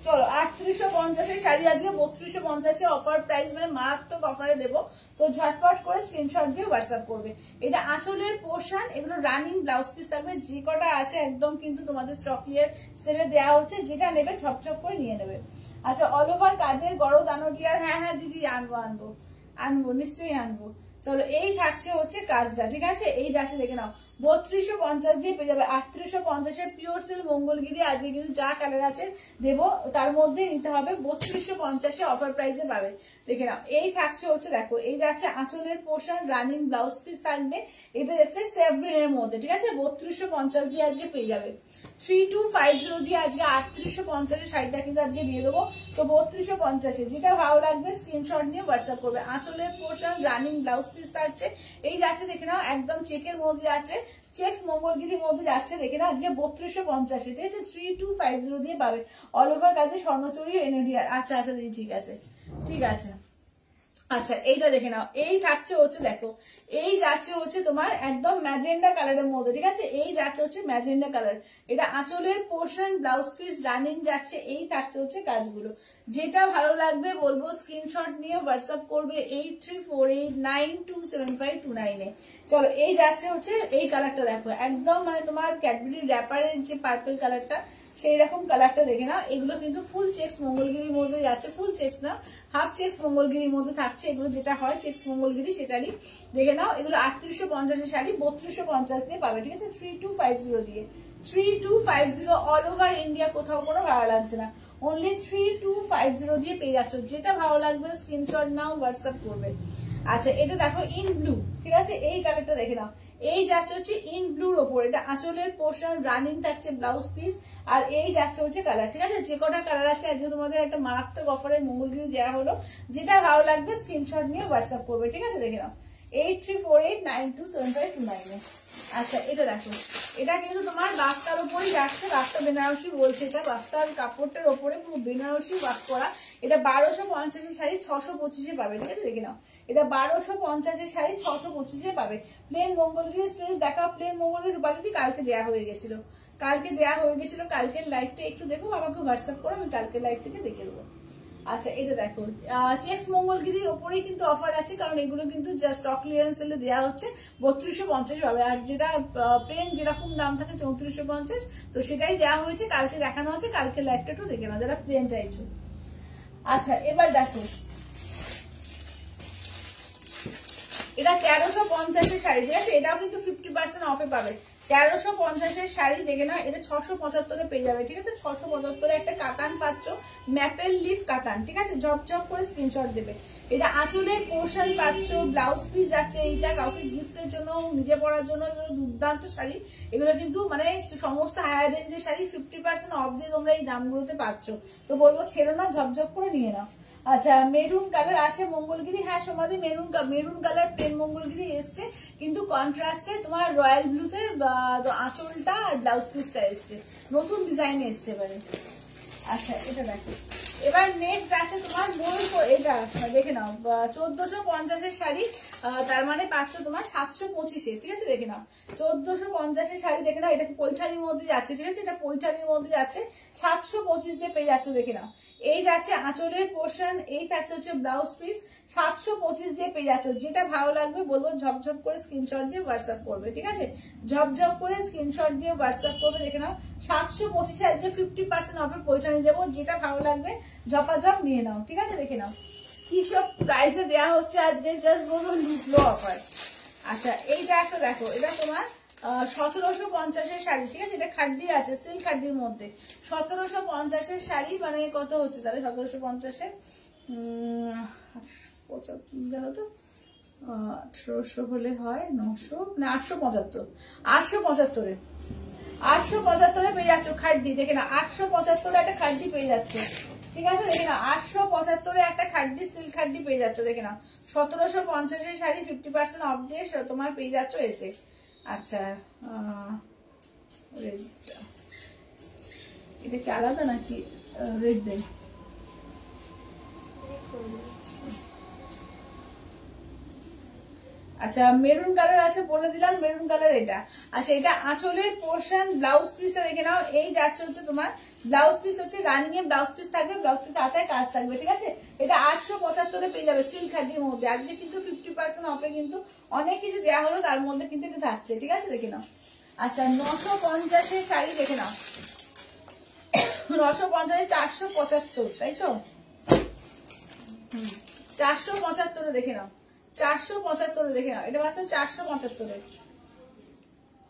চলো 3850 শাড়ি আজকে 3250 অফার প্রাইস, মানে মারাত্মক অফারে দেবো। তো ঝটপট করে স্ক্রিনশট দিয়ে হোয়াটসঅ্যাপ করবে। এটা আঁচলের পোর্শন, এগুলো রানিং ব্লাউজ পিস থাকবে, যে কটা আছে একদম কিন্তু তোমাদের স্টক ক্লিয়ার সেলে দেওয়া হচ্ছে, যেটা নেবে ঝপঝপ করে নিয়ে নেবে। আচ্ছা অল ওভার কাজের গড় দানোটিয়ার, হ্যাঁ হ্যাঁ দিদি আনবো নিশ্চয়ই আনবো। চলো এই থাকছে হচ্ছে কাজটা, ঠিক আছে। এই যাচ্ছে দেখে নাও 3250 দিয়ে পেয়ে যাবে। 3850 পিওর সিল্ক মঙ্গলগিরি আজকে কিন্তু যা কালার আছে দেবো তার মধ্যে নিতে হবে। 3250 অফার প্রাইসে পাবে, দেখে নাও। এই থাকছে হচ্ছে দেখো, এই যাচ্ছে আঁচলের পোর্শন, রানিং ব্লাউজ পিস থাকবে, এটা যাচ্ছে সেভরিনের মধ্যে, ঠিক আছে। 3250 দিয়ে আজকে পেয়ে যাবে। 3250 দিয়ে আজকে 3850 শাড়িটা কিন্তু আজকে দিয়ে দেবো। তো 3250 যেটা ভালো লাগবে স্ক্রিনশট নিয়ে হোয়াটসঅ্যাপ করবে। আঁচলের পোর্শন, রানিং ব্লাউজ পিস থাকছে, এই যাচ্ছে দেখে নাও একদম চেকের মধ্যে আছে, চেক্স মঙ্গলগিরির মধ্যে যাচ্ছে দেখে নাও আজকে 3250, ঠিক আছে। 3250 দিয়ে পাবে। অল ওভার কাজে স্বর্ণচুরি এনডিআর। আচ্ছা আচ্ছা দিদি ঠিক আছে ঠিক আছে। আচ্ছা এইটা দেখে নাও, এই থাকছে হচ্ছে দেখো, এই যাচ্ছে হচ্ছে তোমার একদম ম্যাজেন্ডা কালারের মধ্যে, ঠিক আছে। এই যাচ্ছে হচ্ছে ম্যাজেন্ডা কালার, এটা আঁচলের পোর্শন, ব্লাউজ পিস রানিং যাচ্ছে, এই থাকছে হচ্ছে কাজগুলো। যেটা ভালো লাগবে বলবো স্ক্রিনশট নিয়ে হোয়াটসঅ্যাপ করবে 8348927529 এ। চলো এই যাচ্ছে হচ্ছে এই কালারটা দেখো, একদম মানে তোমার ক্যাডবেরি র্যাপারের যে পার্পল কালারটা সেই রকম কালারটা দেখে নাও। এগুলো কিন্তু ফুল চেক্স মঙ্গলগিরির মধ্যে যাচ্ছে, ফুল চেক্স না হাফ চেক্স মঙ্গলগিরির মধ্যে থাকছে, এগুলো যেটা হয় চেক্স মঙ্গলগিরি সেটারই দেখে নাও। এগুলো 3850 শাড়ি 3250 দিয়ে পাবে, ঠিক আছে। 3250 দিয়ে, 3250 অল ওভার ইন্ডিয়া, কোথাও কোনো ভাড়া লাগছে না, অনলি 3250 দিয়ে পেয়ে যাচ্ছ। যেটা ভালো লাগবে স্ক্রিনশট নাও হোয়াটসঅ্যাপ করবে। আচ্ছা এটা দেখো ইন ব্লু, ঠিক আছে। এই কালারটা দেখে নাও, এই যাচ্ছে হচ্ছে ইন ব্লুর ওপর, এটা আঁচলের পোর্শন, রানিং থাকছে ব্লাউজ পিস, আর এই যাচ্ছে হচ্ছে কালার, ঠিক আছে। যে কটা কালার আছে আজকে তোমাদের একটা মারাত্মক অফারে মঙ্গলগিরি দেওয়া হলো। যেটা ভালো লাগবে স্ক্রিনশট নিয়ে হোয়াটসঅ্যাপ করবে, ঠিক আছে। দেখে নাও 8348927529 এ। আচ্ছা এটা দেখো, এটা কিন্তু তোমার বাক্তার উপরেই যাচ্ছে, বাক্তা বেনারসি বলছে, এটা বাক্তার কাপড়টার ওপরে পুরো বেনারসি ওয়ার্ক করা। এটা 1250 শাড়ি 625 পাবে, ঠিক আছে। দেখে নাও এটা 1250 শাড়ি 625 পাবে। প্লেন মঙ্গলগিরি সিল্ক দেখা, প্লেন মঙ্গলগিরি রূপালি কালকে দেওয়া হয়ে গেছিল, কালকের লাইভটা একটু দেখো, আমাকে হোয়াটসঅ্যাপ করো, আমি কালকের লাইভ থেকে দেখে দেবো। আচ্ছা এটা দেখো চেক্স মঙ্গলগিরির ওপরেই কিন্তু অফার আছে, কারণ এগুলো কিন্তু স্টক ক্লিয়ারেন্স সেলে দেওয়া হচ্ছে 3250 হবে, আর যেটা প্লেন যেরকম দাম থাকে 3450, তো সেটাই দেওয়া হয়েছে, কালকে দেখানো হচ্ছে, কালকের লাইভটা একটু দেখে নাও যারা প্লেন চাইছো। আচ্ছা এবার দেখো এটা 1350 শাড়ি, ঠিক আছে। এটাও কিন্তু 50% অফে পাবে। 1350 শাড়ি দেখে না, এটা 675 পেয়ে যাবে, ঠিক আছে। 675 একটা কাতান পাচ্ছ, ম্যাপেল লিফ কাতান, ঠিক আছে। ঝপঝপ করে স্ক্রিনশট দেবে। এটা আঁচলের পোর্শন পাচ্ছ, ব্লাউজ পিস যাচ্ছে, এইটা কাউকে গিফটের জন্য, নিজে পরার জন্য, এগুলো দুর্দান্ত শাড়ি। এগুলো কিন্তু মানে সমস্ত হায়ার রেঞ্জের শাড়ি 50% অফ দিয়ে তোমরা এই দামগুলোতে পাচ্ছ। তো বলবো ছেড়ো না, ঝপঝপ করে নিয়ে নাও। আচ্ছা মেরুন কালার আছে মঙ্গলগিরি, হ্যাঁ সমাধি মেরুন কালার প্লেন মঙ্গলগিরি এসছে, কিন্তু কন্ট্রাস্টে তোমার রয়্যাল ব্লুতে আঁচলটা আর ব্লাউজ পিসটা এসছে, নতুন ডিজাইন এসছে এবারে। আচ্ছা এটা দেখো, এবার নেক্সট আছে তোমার ময়ূর, এটা দেখে নাও 1450 শাড়ি, তার মানে পাচ্ছ তোমার 725, ঠিক আছে। দেখে নাও 1450 শাড়ি দেখে নাও, এটা পৈঠানির মধ্যে যাচ্ছে, ঠিক আছে। এটা পৈঠানির মধ্যে যাচ্ছে, 725 দিয়ে পেয়ে যাচ্ছ, দেখে নাও। এই যাচ্ছে আঁচলের পোর্শন, এই থাকছে হচ্ছে ব্লাউজ পিস, 725 দিয়ে পেয়ে যাচ্ছ। যেটা ভালো লাগবে বলবো ঝপঝপ করে স্ক্রিনশট দিয়ে হোয়াটসঅ্যাপ করবে, ঠিক আছে। ঝপঝপ করে স্ক্রিনশট দিয়ে হোয়াটসঅ্যাপ করবে, দেখে নাও 725 আজকে 50% অফে পৌঁছানো দেবো। যেটা ভালো লাগবে ঝপাঝপ নিয়ে নাও, ঠিক আছে। দেখে নাও কি সব প্রাইসে দেওয়া হচ্ছে আজকে, জাস্ট বলবো লুটলো অফার। আচ্ছা এইটা একটা দেখো, এটা তোমার 1750 শাড়ি, ঠিক আছে। এটা খাড্ডি আছে, সিল্ক খাড্ডির মধ্যে 1750 শাড়ি, মানে কত হচ্ছে তাহলে 1750 দেখো তো 1800 হলে হয় 900 না 875 875 পেয়ে যাচ্ছ খাড্ডি, দেখে না 875 একটা খাড্ডি পেয়ে যাচ্ছে, ঠিক আছে। দেখে না 875 একটা খাড্ডি সিল্ক খাড্ডি পেয়ে যাচ্ছ, দেখে না 1750 শাড়ি 50% অফ দিয়ে তোমার পেয়ে যাচ্ছ এতে। আচ্ছা এটা কি আলাদা নাকি রেড দেয়? আচ্ছা মেরুন কালার আছে বলে দিলাম, মেরুন কালার এটা। আচ্ছা এটা আঁচলের পোর্শন, ব্লাউজ পিসটা দেখে নাও। এই যাচ্ছে হচ্ছে তোমার ব্লাউজ পিস হচ্ছে রানিং এ ব্লাউজ পিস থাকবে, ব্লাউজ পিস হাতায় কাজ থাকবে, ঠিক আছে। এটা 875 পেয়ে যাবে সিল্ক খাদির মধ্যে। আজকে কিন্তু 50% অফে কিন্তু অনেক কিছু দেওয়া হলো, তার মধ্যে কিন্তু এটা থাকছে, ঠিক আছে, দেখে নাও। আচ্ছা 950 শাড়ি দেখে নাও, 950 475, তাই তো? 475 দেখে নাও, 475 দেখে নাও, এটা মাত্র 475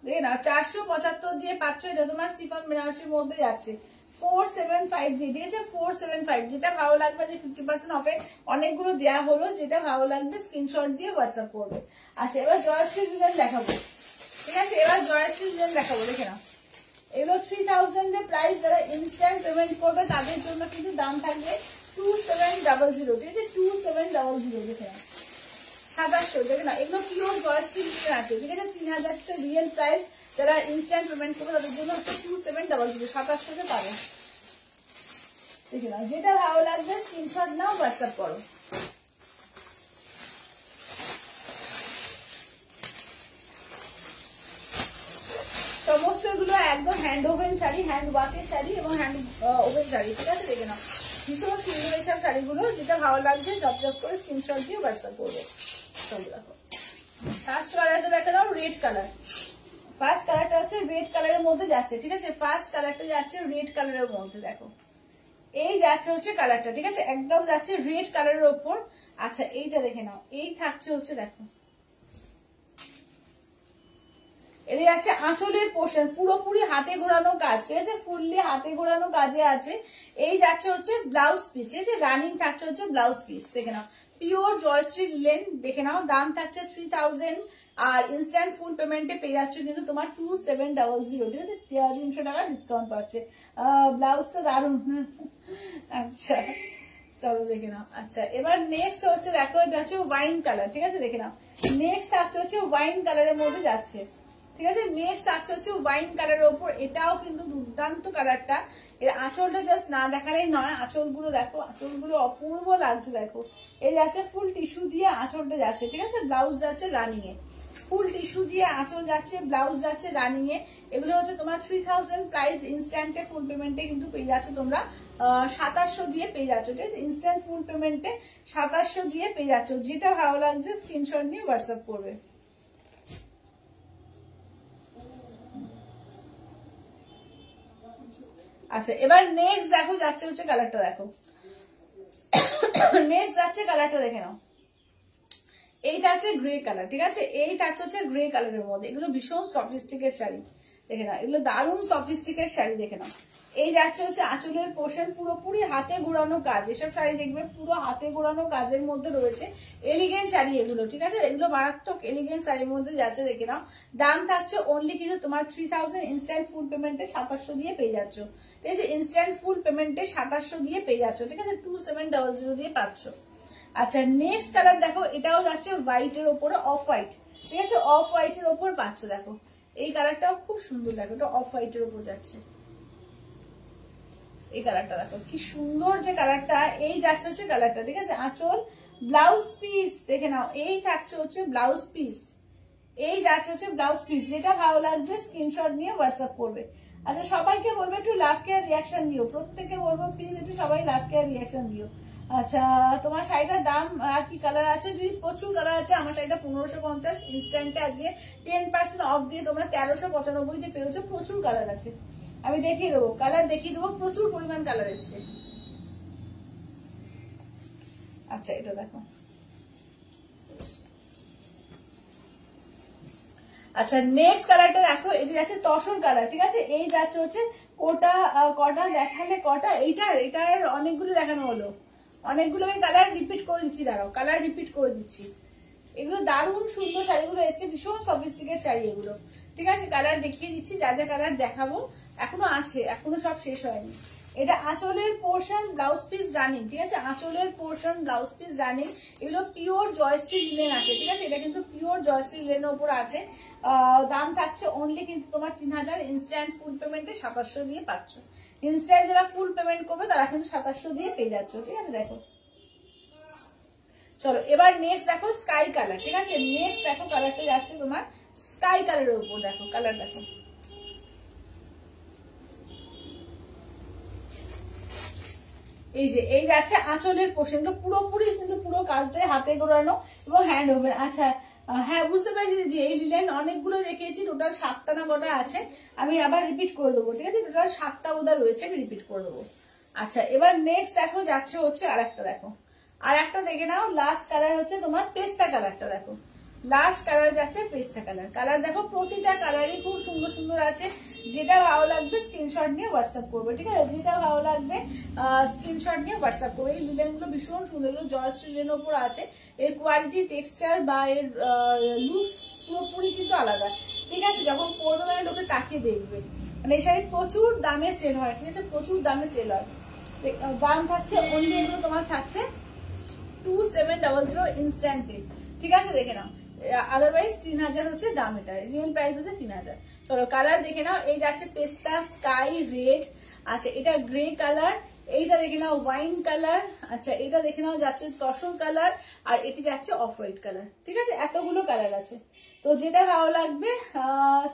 দেখে নাও। 475 দিয়ে পাচ্ছ, এটা তোমার সিফন বেনারসির মধ্যে যাচ্ছে 475 দিয়ে, ঠিক আছে, 475। যেটা ভালো লাগবে, যে 50% অফে অনেকগুলো দেওয়া হলো, যেটা ভালো লাগবে স্ক্রিনশট দিয়ে হোয়াটসঅ্যাপ করবে। আচ্ছা এবার জয়শ্রী ডিজাইন দেখাবো, ঠিক আছে, এবার জয়শ্রী ডিজাইন দেখাবো, দেখে নাও। এগুলো 3000 এর প্রাইস, যারা ইনস্ট্যান্ট পেমেন্ট করবে তাদের জন্য কিন্তু দাম থাকবে 2700, ঠিক আছে, 2700 দেখে নাও। 2700 দেখে না, এগুলো পিওর জয়শ্রী ডিজাইন আছে, ঠিক আছে। 3000 রিয়েল প্রাইস, যারা ইনস্ট্যান্ট পেমেন্ট করবে তাদের জন্য হচ্ছে 2700, 2700 পাবে, দেখে নাও। যেটা ভালো লাগবে স্ক্রিনশট নাও, হোয়াটসঅ্যাপ করো। সমস্ত এগুলো একদম হ্যান্ড ওভেন শাড়ি, হ্যান্ড ওয়ার্কের শাড়ি এবং হ্যান্ড ওভেন শাড়ি, ঠিক আছে, দেখে নাও। ভীষণ সুন্দর এইসব শাড়িগুলো, যেটা ভালো লাগছে জব করে স্ক্রিনশট দিয়ে হোয়াটসঅ্যাপ করবে। চলো দেখো, ফার্স্ট কালারটা দেখে নাও, রেড কালার। ফার্স্ট কালারটা হচ্ছে রেড কালারের মধ্যে যাচ্ছে, ঠিক আছে, ফার্স্ট কালারটা যাচ্ছে রেড কালারের মধ্যে, দেখো এই যাচ্ছে হচ্ছে কালারটা, ঠিক আছে, একদম যাচ্ছে রেড কালারের ওপর। আচ্ছা এইটা দেখে নাও, এই থাকছে হচ্ছে, দেখো এটা যাচ্ছে আঁচলের পোর্শন, পুরোপুরি হাতে ঘোরানো কাজ, ঠিক আছে, ফুললি হাতে ঘোরানো কাজে আছে। এই যাচ্ছে হচ্ছে ব্লাউজ পিস, ঠিক আছে, রানিং থাকছে হচ্ছে ব্লাউজ পিস, দেখে নাও, পিওর জয়শ্রী লিলেন, দেখে নাও। দাম থাকছে 3000, আর ইনস্ট্যান্ট ফুল পেমেন্টে পেয়ে যাচ্ছ কিন্তু তোমার 2700, ঠিক আছে, 300 টাকা ডিসকাউন্ট পাচ্ছে। ব্লাউজটা দারুন। আচ্ছা চলো দেখে নাও। আচ্ছা এবার নেক্সট হচ্ছে, দেখো এটা হচ্ছে ওয়াইন কালার, ঠিক আছে, দেখে নাও। নেক্সট থাকছে হচ্ছে ওয়াইন কালারের মধ্যে যাচ্ছে, ঠিক আছে, নেক্সট থাকছে হচ্ছে ওয়াইন কালারের ওপর। এটাও কিন্তু দুর্দান্ত কালারটা। এর আঁচলটা জাস্ট না দেখালেই নয়, আঁচলগুলো দেখো, আঁচলগুলো অপূর্ব লাগছে, দেখো এই যাচ্ছে ফুল টিস্যু দিয়ে আঁচলটা যাচ্ছে, ঠিক আছে, ব্লাউজ যাচ্ছে রানিং এ, ফুল টিস্যু দিয়ে আঁচল যাচ্ছে, ব্লাউজ যাচ্ছে রানিং এ। এগুলো হচ্ছে তোমার 3000 প্রাইস, ইনস্ট্যান্টে ফুল পেমেন্টে কিন্তু পেয়ে যাচ্ছ তোমরা 2700 দিয়ে পেয়ে যাচ্ছ, ঠিক আছে, ইনস্ট্যান্ট ফুল পেমেন্টে 2700 দিয়ে পেয়ে যাচ্ছ। যেটা ভালো লাগছে স্ক্রিনশট নিয়ে হোয়াটসঅ্যাপ করবে। আচ্ছা এবার নেক্সট দেখো যাচ্ছে হচ্ছে কালারটা, দেখো নেক্সট যাচ্ছে কালারটা, দেখে নাও। এইটা আছে গ্রে কালার, ঠিক আছে, এই থাকছে হচ্ছে গ্রে কালারের মধ্যে। এগুলো ভীষণ সফিস্টিকেট শাড়ি, দেখে নাও, এগুলো দারুণ সফিস্টিকেট শাড়ি, দেখে নাও। এই যাচ্ছে হচ্ছে আঁচলের পোর্শন, পুরোপুরি হাতে ঘোরানো কাজ। এসব শাড়ি দেখবে পুরো হাতে ঘোরানো কাজের মধ্যে রয়েছে, এলিগেন্ট শাড়ি এগুলো, ঠিক আছে, এগুলো মারাত্মক এলিগেন্ট শাড়ির মধ্যে যাচ্ছে, দেখে নাও। দাম থাকছে অনলি কিন্তু তোমার 3000, ইনস্ট্যান্ট ফুল পেমেন্টে 2700 দিয়ে পেয়ে যাচ্ছ, ঠিক আছে, ইনস্ট্যান্ট ফুল পেমেন্টে 2700 দিয়ে পেয়ে যাচ্ছ, ঠিক আছে, 2700 দিয়ে পাচ্ছ। আচ্ছা নেক্সট কালার দেখো, এটাও যাচ্ছে হোয়াইট এর উপরে, অফ হোয়াইট, ঠিক আছে, অফ হোয়াইট এর উপর পাচ্ছ, দেখো এই কালারটাও খুব সুন্দর, দেখো এটা অফ হোয়াইট এর উপর যাচ্ছে। এই কালারটা দেখো কি সুন্দর, যে কালারটা এই যাচ্ছে হচ্ছে কালারটা, ঠিক আছে, আঁচল ব্লাউজ পিস, দেখে নাও, এই থাকছে হচ্ছে ব্লাউজ পিস, এই যাচ্ছে হচ্ছে ব্লাউজ পিস। যেটা ভালো লাগছে স্ক্রিনশট নিয়ে হোয়াটসঅ্যাপ করবে। আচ্ছা সবাইকে বলবো একটু লাভ কেয়ার রিয়াকশন দিও, প্রত্যেককে বলবো প্লিজ একটু সবাই লাভ কেয়ার রিয়াকশন দিও। আচ্ছা তোমার শাড়িটার দাম আর কি কালার আছে? দিদি প্রচুর কালার আছে। আমার শাড়িটা 1550, ইনস্ট্যান্টে আজকে 10% অফ দিয়ে তোমরা 1395 দিয়ে পেয়েছো। প্রচুর কালার আছে, আমি দেখিয়ে দেবো, কালার দেখিয়ে দেবো, প্রচুর পরিমাণ কালার এসছে। আচ্ছা এটা দেখো, আচ্ছা নেক্সট কালারটা দেখো, এটা যাচ্ছে তসর কালার, ঠিক আছে, এই যাচ্ছে হচ্ছে কটা দেখালে কটা, এটার অনেকগুলো দেখানো হলো, অনেকগুলো আমি কালার রিপিট করে দিচ্ছি, দাঁড়াও কালার রিপিট করে দিচ্ছি। এগুলো দারুণ সুন্দর শাড়িগুলো এসছে, ভীষণ সফিস্টিকেট শাড়ি এগুলো, ঠিক আছে, কালার দেখিয়ে দিচ্ছি, যা যা কালার দেখাবো এখনো আছে, এখনো সব শেষ হয়নি। এটা আঁচলের পোর্শন, ব্লাউজ পিস রানিং, ঠিক আছে, আঁচলের পোর্শন, ব্লাউজ পিস রানিং। এগুলো পিওর জয়শ্রী লিলেন আছে, ঠিক আছে, এটা কিন্তু পিওর জয়শ্রী লিলেনের উপর আছে। দাম থাকছে অনলি কিন্তু তোমার 3000, ইনস্ট্যান্ট ফুল পেমেন্টে 2700 দিয়ে পাচ্ছ। ইনস্ট্যান্ট যারা ফুল পেমেন্ট করবে তারা কিন্তু 2700 দিয়ে পেয়ে যাচ্ছ, ঠিক আছে। দেখো চলো এবার নেক্সট দেখো স্কাই কালার, ঠিক আছে? নেক্সট দেখো কালারটা যাচ্ছে তোমার স্কাই কালারের উপর, দেখো কালার দেখো, এই যে এই যাচ্ছে আঁচলের পোর্শনটা পুরোপুরি কিন্তু পুরো কাজটাই হাতে গোড়ানো এবং হ্যান্ড ওভার। আচ্ছা হ্যাঁ বুঝতে পারছি দিদি, এই ডিজাইন অনেকগুলো দেখিয়েছি, টোটাল 7টা না কটা আছে, আমি আবার রিপিট করে দেবো, ঠিক আছে? টোটাল 7টা বোধহয় রয়েছে, আমি রিপিট করে দেবো। আচ্ছা এবার নেক্সট দেখো যাচ্ছে হচ্ছে আর একটা, দেখো আর একটা দেখে নাও, লাস্ট কালার হচ্ছে তোমার পেস্তা কালারটা, দেখো লাস্ট কালার যাচ্ছে পেস্তা কালার। কালার দেখো প্রতিটা কালারই খুব সুন্দর সুন্দর আছে, যেটা ভালো লাগবে স্ক্রিনশট নিয়ে হোয়াটসঅ্যাপ করবে, ঠিক আছে? যেটা ভালো লাগবে স্ক্রিনশট নিয়ে হোয়াটসঅ্যাপ করবে। এই লিলেন গুলো ভীষণ সুন্দর, এগুলো জয়শ্রী লিলেনের উপর আছে, এর কোয়ালিটি টেক্সচার বা এর লুকস পুরোপুরি কিন্তু আলাদা, ঠিক আছে? যখন পরবে মানে লোকে তাকিয়ে দেখবে, মানে এই শাড়ি প্রচুর দামে সেল হয়, ঠিক আছে? প্রচুর দামে সেল হয়। দাম থাকছে অনলি এগুলো তোমার থাকছে 2700 ইনস্ট্যান্টে, ঠিক আছে? দেখে নাও, আদারওয়াইজ 3000 হচ্ছে দাম, এটা রিয়েল প্রাইস হচ্ছে 3000। চলো কালার দেখে নাও, এই যাচ্ছে পেস্তা, স্কাই রেড, আচ্ছা এটা গ্রে কালার, এইটা দেখে নাও ওয়াইন কালার, আচ্ছা এটা দেখে নাও যাচ্ছে তসর কালার, আর এটি যাচ্ছে অফ হোয়াইট কালার, ঠিক আছে? এতগুলো কালার আছে, তো যেটা ভালো লাগবে।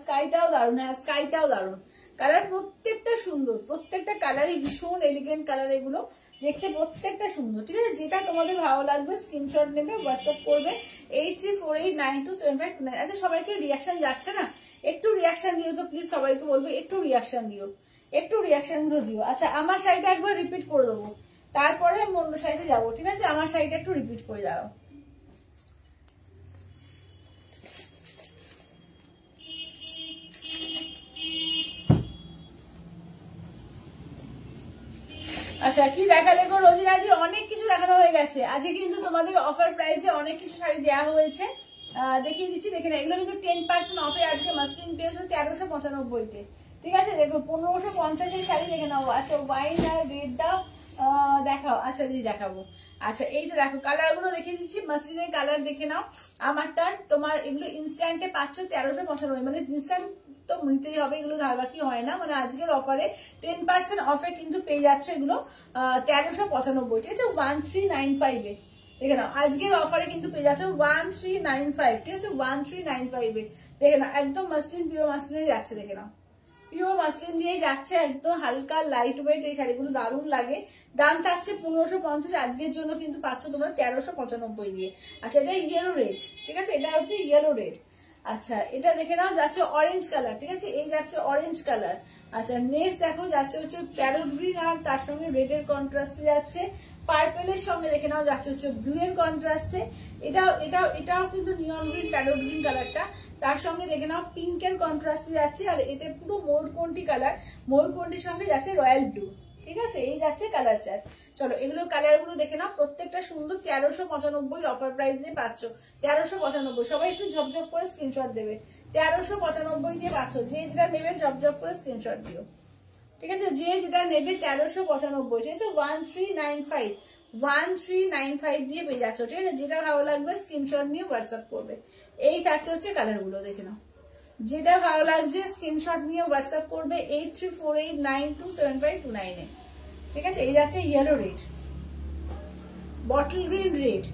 স্কাইটাও দারুণ, হ্যাঁ স্কাইটাও দারুণ কালার, প্রত্যেকটা সুন্দর, প্রত্যেকটা কালারই ভীষণ এলিগেন্ট কালার, এগুলো দেখতে প্রত্যেকটা সুন্দর, ঠিক আছে? যেটা তোমাদের ভালো লাগবে স্ক্রিনশট নেবে, হোয়াটসঅ্যাপ করবে 8348927529। আচ্ছা সবাইকে রিয়াকশন যাচ্ছে না, একটু রিয়াকশন দিও তো প্লিজ, সবাইকে বলবো একটু রিয়াকশন দিও, একটু রিয়াকশন গুলো দিও। আচ্ছা আমার শাড়িটা একবার রিপিট করে দেবো, তারপরে আমি অন্য শাড়িতে যাবো, ঠিক আছে? আমার শাড়িটা একটু রিপিট করে দাও। আচ্ছা কি দেখালে গো রোজিরাজি? অনেক কিছু দেখানো হয়ে গেছে আজকে, কিন্তু তোমাদের অফার প্রাইসে অনেক কিছু শাড়ি দেওয়া হয়েছে, দেখিয়ে দিচ্ছি দেখে না। এগুলো কিন্তু 10% অফে আজকে মাসলিন পেয়েছো 1395-তে, ঠিক আছে? দেখো 1550-এর শাড়ি দেখে নাও। আচ্ছা ওয়াইন আর রেডটা দেখাও, আচ্ছা দিদি দেখাবো। আচ্ছা এইটা দেখো কালার গুলো দেখিয়ে দিচ্ছি, মাসলিনের কালার দেখে নাও। আমারটা তোমার এগুলো ইনস্ট্যান্টে পাচ্ছ 1395, মানে ইনস্ট্যান্ট তো নিতেই হবে, এগুলো ধারবাকি হয় না, মানে আজকের অফারে 10% অফে কিন্তু পেয়ে যাচ্ছে এগুলো 1395, ঠিক আছে? 1395-এ দেখে নাও, আজকের অফারে কিন্তু পেয়ে যাচ্ছে 1395, ঠিক আছে? 1395-এ দেখে নাও, একদম মাসলিন, পিওর মাসলিনে যাচ্ছে, দেখে নাও পিওর মাসলিন দিয়ে যাচ্ছে, একদম হালকা লাইট ওয়েট, এই শাড়িগুলো দারুণ লাগে। দাম থাকছে 1550, আজকের জন্য কিন্তু পাচ্ছ তোমরা 1395 দিয়ে। আচ্ছা এটা ইয়েলো রেড, ঠিক আছে? এটা হচ্ছে ইয়েলো রেড। আচ্ছা এটা দেখে নাও যাচ্ছে অরেঞ্জ কালার, ঠিক আছে? এই যাচ্ছে অরেঞ্জ কালার। আচ্ছা নেক্সট দেখো যাচ্ছে হচ্ছে প্যারোট গ্রিন, আর তার সঙ্গে রেড এর কন্ট্রাস্টে যাচ্ছে পার্পেলের সঙ্গে দেখে নাও যাচ্ছে হচ্ছে ব্লু এর কন্ট্রাস্টে, এটাও কিন্তু নিয়ন গ্রিন প্যারোট গ্রিন কালারটা, তার সঙ্গে দেখে নাও পিঙ্কের কন্ট্রাস্টে যাচ্ছে, আর এটা পুরো ময়ূরকণ্ঠী কালার, ময়ূরকণ্ঠীর সঙ্গে যাচ্ছে রয়্যাল ব্লু, ঠিক আছে? এই যাচ্ছে কালার চার্ট। চলো এগুলো কালার গুলো দেখে নাও, প্রত্যেকটা সুন্দর। 1395 অফার প্রাইস দিয়ে পাচ্ছ, 1395। সবাই একটু ঝপঝপ করে স্ক্রিনশট দেবে, 1395 দিয়ে পাচ্ছ। যে যেটা নেবে ঝপঝপ করে স্ক্রিনশট দিও, ঠিক আছে? যে যেটা নেবে 1395, ঠিক আছে? 1395 দিয়ে পেয়ে যাচ্ছ, ঠিক আছে? যেটা ভালো লাগবে স্ক্রিনশট নিয়ে হোয়াটসঅ্যাপ করবে। এই থাকছে হচ্ছে কালার গুলো দেখে নাও, যেটা ভালো লাগছে স্ক্রিনশট নিয়ে হোয়াটসঅ্যাপ করবে 8348927529-এ, ঠিক আছে? এই যাচ্ছে yellow red, bottle green red,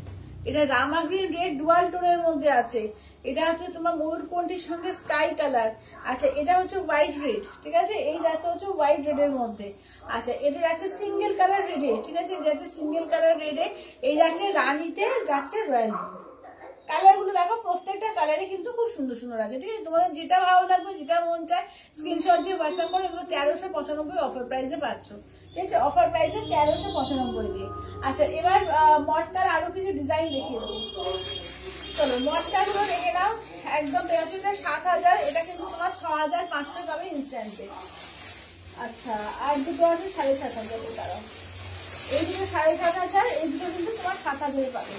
এটা রামা গ্রিন রেড ডুয়াল টোনের মধ্যে আছে, এটা হচ্ছে তোমার ময়ূরকণ্ঠীর সঙ্গে স্কাই কালার। আচ্ছা এটা হচ্ছে হোয়াইট রেড, ঠিক আছে? এই যাচ্ছে হচ্ছে হোয়াইট রেড এর মধ্যে। আচ্ছা এটা যাচ্ছে সিঙ্গেল কালার রেডে, ঠিক আছে? এই যাচ্ছে সিঙ্গেল কালার রেডে, এই যাচ্ছে রানীতে, যাচ্ছে রয়্যাল ব্লু। কালার গুলো দেখো, প্রত্যেকটা কালারই কিন্তু খুব সুন্দর সুন্দর আছে, ঠিক আছে? তোমাদের যেটা ভালো লাগবে, যেটা মন চায় স্ক্রিনশট দিয়ে হোয়াটসঅ্যাপ করো। এগুলো 1395 অফার প্রাইসে পাচ্ছ, ঠিক আছে? অফার প্রাইসে 1395 দিয়ে। আচ্ছা এবার মটকার আরো কিছু ডিজাইন দেখিয়ে দেবো, চলো মটকা গুলো দেখে নাও। একদম বেরোচ্ছে 7000, এটা কিন্তু তোমার 6500 পাবে ইনস্ট্যান্টে। আচ্ছা আর দুটো আছে 7500 টাকা, এই দুটো 7500, এই দুটো কিন্তু তোমার 7000 পাবে।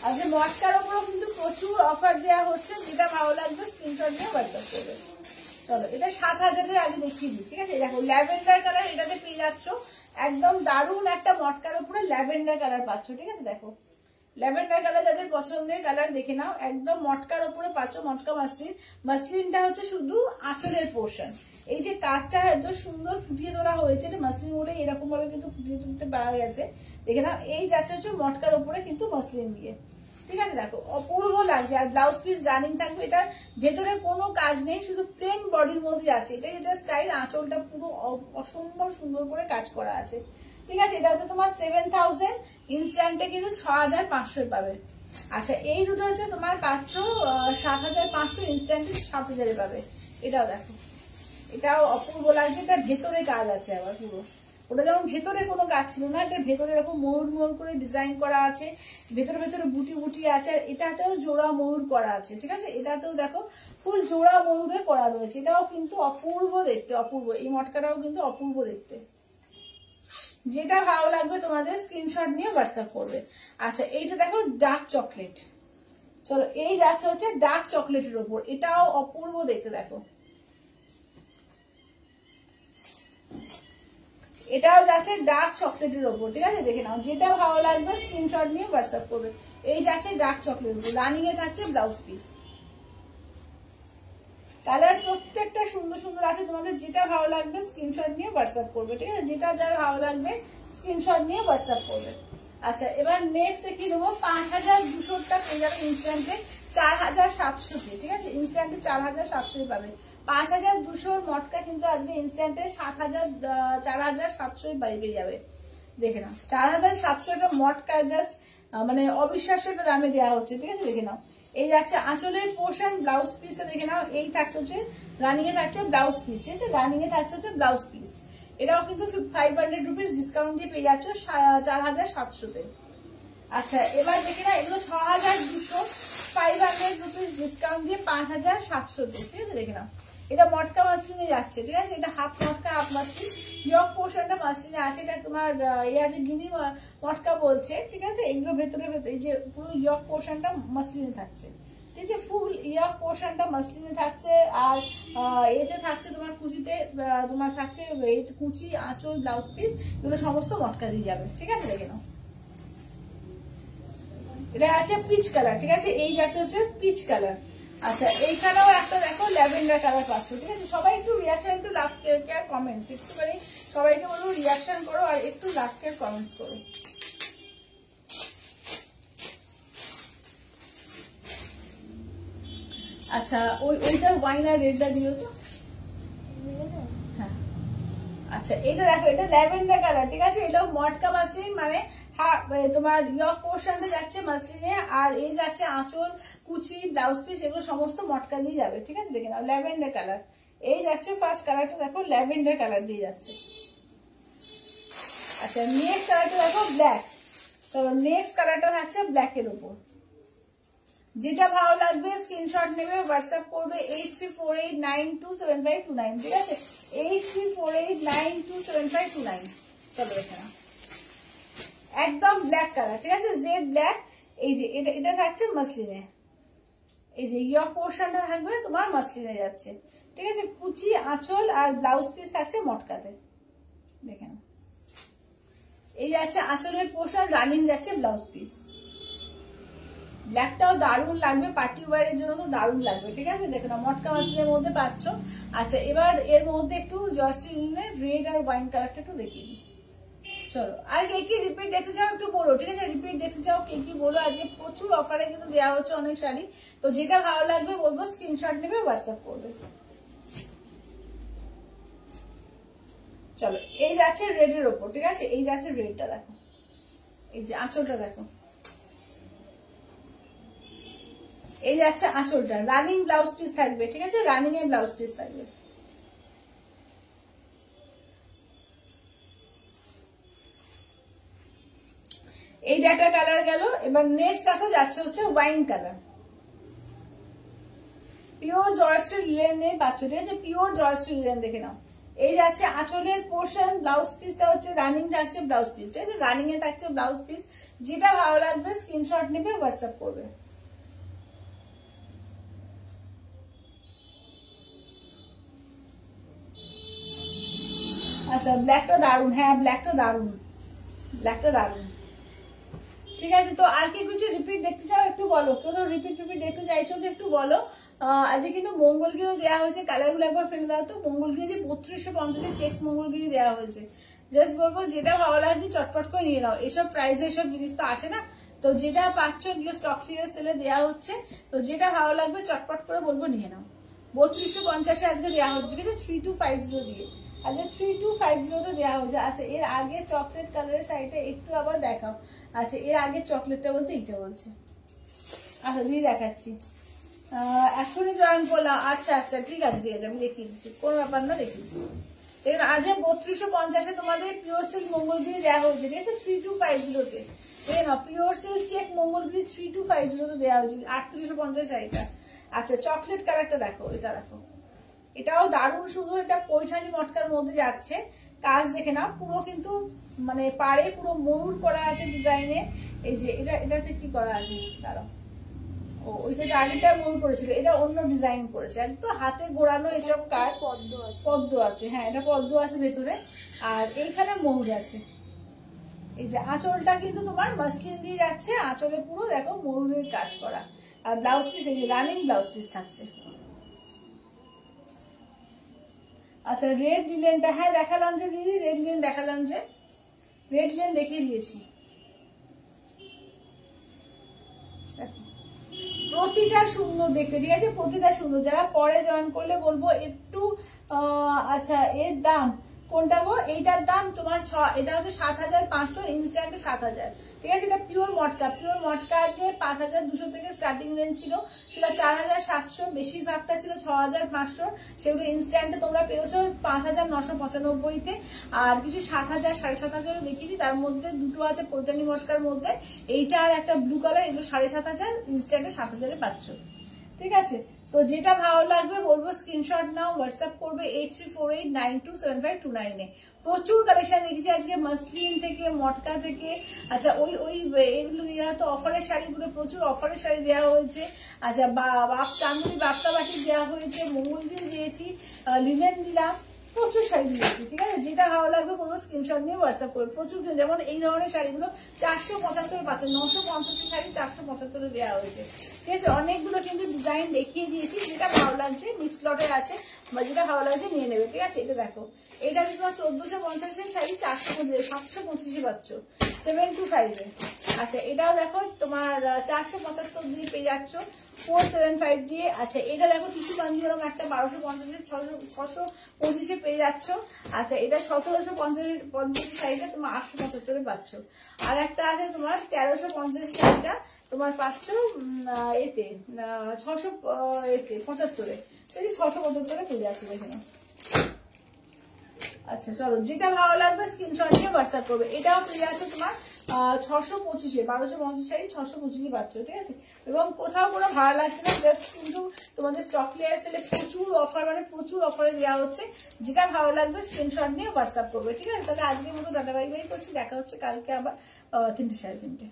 আচ্ছা মটকার উপরও কিন্তু প্রচুর অফার দেওয়া হচ্ছে, যেটা ভালো লাগবে স্ক্রিনশট নিয়ে হোয়াটসঅ্যাপ করবে। চলো এটা 7000-এর আগে দেখিয়ে দিই, ঠিক আছে? দেখো ল্যাভেন্ডার কালার, এটাতে পেয়ে যাচ্ছ একদম দারুণ একটা মটকার উপরে ল্যাভেন্ডার কালার পাচ্ছ, ঠিক আছে? দেখো ল্যাভেন্ডার কালার যাদের পছন্দের কালার দেখে নাও, একদম মটকার ওপরে পাচ্ছ মটকা মাসলিন। মাসলিনটা হচ্ছে শুধু আঁচলের পোর্শন। এই যে কাজটা এত সুন্দর ফুটিয়ে তোলা হয়েছে, মাসলিন বলে এরকম ভাবে কিন্তু ফুটিয়ে তুলতে পারা গেছে। দেখে নাও, এই যাচ্ছে হচ্ছে মটকার ওপরে কিন্তু মাসলিন দিয়ে, ঠিক আছে। দেখো অপূর্ব লাগছে। আর ব্লাউজ পিস রানিং থাকবে, এটার ভেতরে কোনো কাজ নেই, শুধু প্লেন বডির মধ্যে আছে। এটা স্টাইল, আঁচলটা পুরো অসম্ভব সুন্দর করে কাজ করা আছে, ঠিক আছে। এটা হচ্ছে তোমার 7000, ইনস্ট্যান্টে কিন্তু 6500 পাবে। আচ্ছা এই দুটো হচ্ছে তোমার পাচ্ছ 7500, ইনস্ট্যান্টে 7000 পাবে। এটাও দেখো, এটাও অপূর্ব লাগছে। এটা ভেতরে কাজ আছে আবার পুরো, ওটা যেমন ভেতরে কোনো কাজ ছিল না, এটা ভেতরে এরকম ময়ূর ময়ূর করে ডিজাইন করা আছে, ভেতরে ভেতরে বুটি বুটি আছে। আর এটাতেও জোড়া ময়ূর করা আছে, ঠিক আছে। এটাতেও দেখো ফুল জোড়া ময়ূরে করা রয়েছে। এটাও কিন্তু অপূর্ব দেখতে, অপূর্ব। এই মটকাটাও কিন্তু অপূর্ব দেখতে। যেটা ভালো লাগবে তোমাদের স্ক্রিনশট নিয়ে হোয়াটসঅ্যাপ করবে। আচ্ছা এইটা দেখো ডার্ক চকলেট, চলো এই যাচ্ছে হচ্ছে ডার্ক চকলেটের ওপর, এটাও অপূর্ব দেখতে। দেখো এটাও যাচ্ছে ডার্ক চকলেটের ওপর, ঠিক আছে। দেখে নাও, যেটা ভালো লাগবে স্ক্রিনশট নিয়ে হোয়াটসঅ্যাপ করবে। এই যাচ্ছে ডার্ক চকলেট, রানিং এ থাকছে ব্লাউজ পিস। কালার প্রত্যেকটা সুন্দর সুন্দর আছে, তোমাদের যেটা ভালো লাগবে স্ক্রিনশট নিয়ে হোয়াটসঅ্যাপ করবে, ঠিক আছে। যেটা যার ভালো লাগবে স্ক্রিনশট নিয়ে হোয়াটসঅ্যাপ করবে। আচ্ছা এবার নেক্সট দেখিয়ে দেবো 5200টা পেয়ে যাবে ইনস্ট্যান্টে 4700, ঠিক আছে। ইনস্ট্যান্টে 4700 পাবে। 5200 মটকা কিন্তু আজকে ইনস্ট্যান্টে 4700 পেয়ে যাবে। দেখে নাও 4700 মটকা জাস্ট মানে অবিশ্বাস্য একটা দামে দেওয়া হচ্ছে, ঠিক আছে। দেখে নাও, এই যাচ্ছে আঁচলের পোর্শন, ব্লাউজ পিসটা দেখে নাও। এই থাকছে হচ্ছে রানিং এ থাকছে ব্লাউজ পিস, ঠিক আছে। রানিং এ থাকছে হচ্ছে ব্লাউজ পিস। এটাও কিন্তু 500 রুপিস ডিসকাউন্ট দিয়ে পেয়ে যাচ্ছ 4700-তে। আচ্ছা এবার দেখে না, এগুলো 6200, 500 রুপিস ডিসকাউন্ট দিয়ে 5700-তে, ঠিক আছে। দেখে নাও, এটা মটকা মাসলিনে যাচ্ছে, ঠিক আছে। এটা হাফ মটকা হাফ মাসলিন, ইয়ক পোর্শনটা মাসলিনে আছে। এটা তোমার এই আছে গিনি মটকা বলছে, ঠিক আছে। এগুলো ভেতরে ভেতরে এই যে পুরো ইয়ক পোর্শনটা মাসলিনে থাকছে, ঠিক আছে। ফুল ইয়ক পোর্শনটা মাসলিনে থাকছে। আর এতে থাকছে তোমার কুচিতে তোমার থাকছে কুচি, আঁচল, ব্লাউজ পিস, এগুলো সমস্ত মটকা দিয়ে যাবে, ঠিক আছে। দেখে নাও, এটা আছে পিচ কালার, ঠিক আছে। এই যাচ্ছে হচ্ছে পিচ কালার। আচ্ছা এইখানেও একটা দেখো ল্যাভেন্ডার কালার পাচ্ছ, ঠিক আছে। সবাই একটু রিয়াকশন, একটু লাভ কেয়ার কমেন্টস, একটুখানি সবাইকে বলবো রিয়াকশন করো আর একটু লাভ কেয়ার কমেন্টস করো। আচ্ছা ওইটা ওয়াইন আর রেডটা দিল তো, হ্যাঁ। আচ্ছা এটা দেখো, এটা ল্যাভেন্ডার কালার, ঠিক আছে। এটাও মটকা মাসলিন, মানে তোমার ইয়ক পোর্শনটা যাচ্ছে মাসলিনে, আর এই যাচ্ছে আঁচল, কুচি, ব্লাউজ পিস, এগুলো সমস্ত মটকা দিয়ে যাবে, ঠিক আছে। দেখে নাও ল্যাভেন্ডার কালার। এই যাচ্ছে ফার্স্ট কালারটা দেখো, ল্যাভেন্ডার কালার দিয়ে যাচ্ছে। আচ্ছা নেক্সট কালারটা দেখো ব্ল্যাক, চলো নেক্সট কালারটা থাকছে ব্ল্যাকের উপর। যেটা ভালো লাগবে স্ক্রিনশট নেবে, হোয়াটসঅ্যাপ করবে 8348927529, ঠিক আছে। 8348927529। চলো দেখে নাও, একদম ব্ল্যাক কালার, ঠিক আছে, জেড ব্ল্যাক। এই যে এটা থাকছে মাসলিনে, এই যে ইয়ক পোর্শনটা থাকবে তোমার মাসলিনে যাচ্ছে, ঠিক আছে। কুচি, আঁচল আর ব্লাউজ পিস থাকছে মটকাতে, দেখে নাও। এই যাচ্ছে আঁচলের পোর্শন, রানিং যাচ্ছে ব্লাউজ পিস। ব্ল্যাকটাও দারুণ লাগবে, পার্টি ওয়ারের জন্য তো দারুণ লাগবে, ঠিক আছে। দেখো না, মটকা মাসলিনের মধ্যে পাচ্ছ। আচ্ছা এবার এর মধ্যে একটু জয়শ্রীনের রেড আর ওয়াইন কালারটা একটু দেখিয়ে দিই। চলো, আর কে কি রিপিট দেখতে চাও একটু বলো, ঠিক আছে। রিপিট দেখতে চাও কে কি বলো। আজকে প্রচুর অফারে কিন্তু দেওয়া হচ্ছে অনেক শাড়ি, তো যেটা ভালো লাগবে বলবো স্ক্রিনশট নেবে, হোয়াটসঅ্যাপ করবে। চলো এই যাচ্ছে রেডের ওপর, ঠিক আছে। এই যাচ্ছে রেডটা দেখো, এই যে আঁচলটা দেখো, এই যাচ্ছে আঁচলটা। রানিং ব্লাউজ পিস থাকবে, ঠিক আছে। রানিং এর ব্লাউজ পিস থাকবে। এই একটা কালার গেল। এবার নেক্সট দেখো যাচ্ছে হচ্ছে ওয়াইন কালার, পিওর জয়শ্রী লিলেনের পাচ্ছ, ঠিক আছে। পিওর জয়শ্রী লিলেন, দেখে নাও। এই যাচ্ছে আঁচলের পোর্শন, ব্লাউজ পিসটা হচ্ছে রানিং থাকছে ব্লাউজ পিস, ঠিক আছে। রানিং এ থাকছে ব্লাউজ পিস। যেটা ভালো লাগবে স্ক্রিনশট নেবে, হোয়াটসঅ্যাপ করবে। আচ্ছা ব্ল্যাকটা দারুন, হ্যাঁ ব্ল্যাকটা দারুন, ব্ল্যাকটা দারুন। ঠিক আছে, তো আর কি কিছু রিপিট দেখতে চাও একটু বলো, কোনো রিপিট দেখতে চাইছো তো একটু বলো। আজকে কিন্তু মঙ্গলগিরিও দেওয়া হয়েছে, কালার গুলো একবার ফেলে দাও তো। মঙ্গলগিরি 3250 চেক্স মঙ্গলগিরি দেওয়া হয়েছে। জাস্ট বলবো যেটা ভালো লাগছে চটপট করে নিয়ে নাও, এসব প্রাইসে এসব জিনিস তো আসে না, তো যেটা পাচ্ছ এগুলো স্টক ক্লিয়ার সেলে দেওয়া হচ্ছে, তো যেটা ভালো লাগবে চটপট করে বলবো নিয়ে নাও। 3250 আজকে দেওয়া হচ্ছে, ঠিক আছে 3250 দিয়ে, আজকে 3250 দেওয়া হচ্ছে। আচ্ছা এর আগে চকলেট কালারের শাড়িটা একটু আবার দেখাও। আচ্ছা এর আগে চকলেটটা বলতে এইটা বলছে, আচ্ছা দিয়ে দেখাচ্ছি, এখনই জয়েন করলাম। আচ্ছা আচ্ছা ঠিক আছে আমি দেখিয়ে দিচ্ছি, কোনো ব্যাপার না, দেখিয়ে দিচ্ছি। এবার আজ 3250 তোমাদের পিওর সিল্ক মঙ্গলগিরি দেওয়া হয়েছে, ঠিক আছে 3250 তে না, পিওর সিল্ক চেক মঙ্গলগিরি 3250 দেওয়া হয়েছে 3850 শাড়িটা। আচ্ছা চকলেট কালারটা দেখো, এটা দেখো, এটাও দারুণ সুন্দর, এটা পৈঠানি মটকার মধ্যে যাচ্ছে, কাজ দেখে না পুরো কিন্তু মানে পাড়ে পুরো ময়ূর করা আছে ডিজাইনে। এই যে এটাতে কি করা আছে দাঁড়াও, ও ওইটা আগেটা ময়ূর করেছিল, এটা অন্য ডিজাইন করেছে, একদম হাতে গোড়ানো এসব কাজ, পদ্ম আছে, হ্যাঁ এটা পদ্ম আছে ভেতরে, আর এইখানে ময়ূর আছে। এই যে আঁচলটা কিন্তু তোমার মাসলিন দিয়ে যাচ্ছে, আঁচলে পুরো দেখো ময়ূরের কাজ করা, আর ব্লাউজ পিস এই যে রানিং ব্লাউজ পিস থাকছে। আচ্ছা রেড লিলেনটা, হ্যাঁ দেখালাম যে দিদি, রেড লিলেন দেখালাম যে, রেড লিলেন দেখিয়ে দিয়েছি। প্রতিটা সুন্দর দেখতে, ঠিক আছে প্রতিটা সুন্দর, যারা পরে জয়েন করলে বলবো একটু আচ্ছা এর দাম কোনটা গো, এইটার দাম তোমার এটা হচ্ছে 7500, ইনস্ট্যান্টে 7000, ঠিক আছে। এটা পিওর মটকা আজকে 5200 থেকে স্টার্টিং রেঞ্জ ছিল, সেটা 4700, বেশিরভাগটা ছিল 6500, সেগুলো ইনস্ট্যান্টে তোমরা পেয়েছো 5995-তে, আর কিছু 7000 7500 দেখিয়েছি, তার মধ্যে দুটো আছে পৈঠানি মটকার মধ্যে, এইটা আর একটা ব্লু কালার, এগুলো 7500, ইনস্ট্যান্টে 7000-এ পাচ্ছ, ঠিক আছে। তো যেটা ভালো লাগবে বলবো স্ক্রিনশট নাও, হোয়াটসঅ্যাপ করবে 8348927529 এ। প্রচুর কালেকশন দেখেছি আজকে মাসলিন থেকে, মটকা থেকে। আচ্ছা ওই এগুলো দেওয়া তো অফারের শাড়িগুলো, প্রচুর অফারের শাড়ি দেওয়া হয়েছে। আচ্ছা চাঁদুরি বাপ্তা বাটি দেওয়া হয়েছে, মঙ্গলগিরি দিয়েছি, লিলেন দিলাম, প্রচুর শাড়ি দিয়েছি, ঠিক আছে। যেটা ভালো লাগবে কোনো স্ক্রিনশট নিয়ে হোয়াটসঅ্যাপ করবে। প্রচুর, যেমন এই ধরনের শাড়িগুলো 475 পাচ্ছে, 950 শাড়ি 475 দেওয়া হয়েছে, ঠিক আছে। অনেকগুলো কিন্তু ডিজাইন দেখিয়ে দিয়েছি, যেটা ভালো লাগছে মিক্স লটে আছে, বা যেটা ভালো লাগছে নিয়ে নেবে, ঠিক আছে। এটা দেখো, এটা তোমার 1450 শাড়ি 725 পাচ্ছ 725-এ। আচ্ছা এটাও দেখো তোমার 475 দিয়ে পেয়ে যাচ্ছ 475 দিয়ে। আচ্ছা এটা দেখো টিসু কাঞ্জিভরম একটা 1250-এ 625-এ পেয়ে যাচ্ছ। আচ্ছা এটা 1750 শাড়িটা তোমার 875-এ পাচ্ছ। আর একটা আছে তোমার 1350 শাড়িটা তোমার পাচ্ছ এতে 675-এ, 675-এ পেয়ে যাচ্ছে, দেখে নাও। আচ্ছা চলো, যেটা ভালো লাগবে স্ক্রিনশট নিয়ে হোয়াটসঅ্যাপ করবে। এটাও পেয়ে যাচ্ছে তোমার 625-এ, 1250 শাড়ি 625-এ পাচ্ছ, ঠিক আছে। এবং কোথাও কোনো ভালো লাগছে না, জাস্ট কিন্তু তোমাদের স্টক ক্লিয়ার সেলে প্রচুর অফার, মানে প্রচুর অফারে দেওয়া হচ্ছে, যেটা ভালো লাগবে স্ক্রিনশট নিয়ে হোয়াটসঅ্যাপ করবে, ঠিক আছে। তাহলে আজকের মতো টাটা বাই বাই করছি, দেখা হচ্ছে কালকে আবার 3টে 3:30।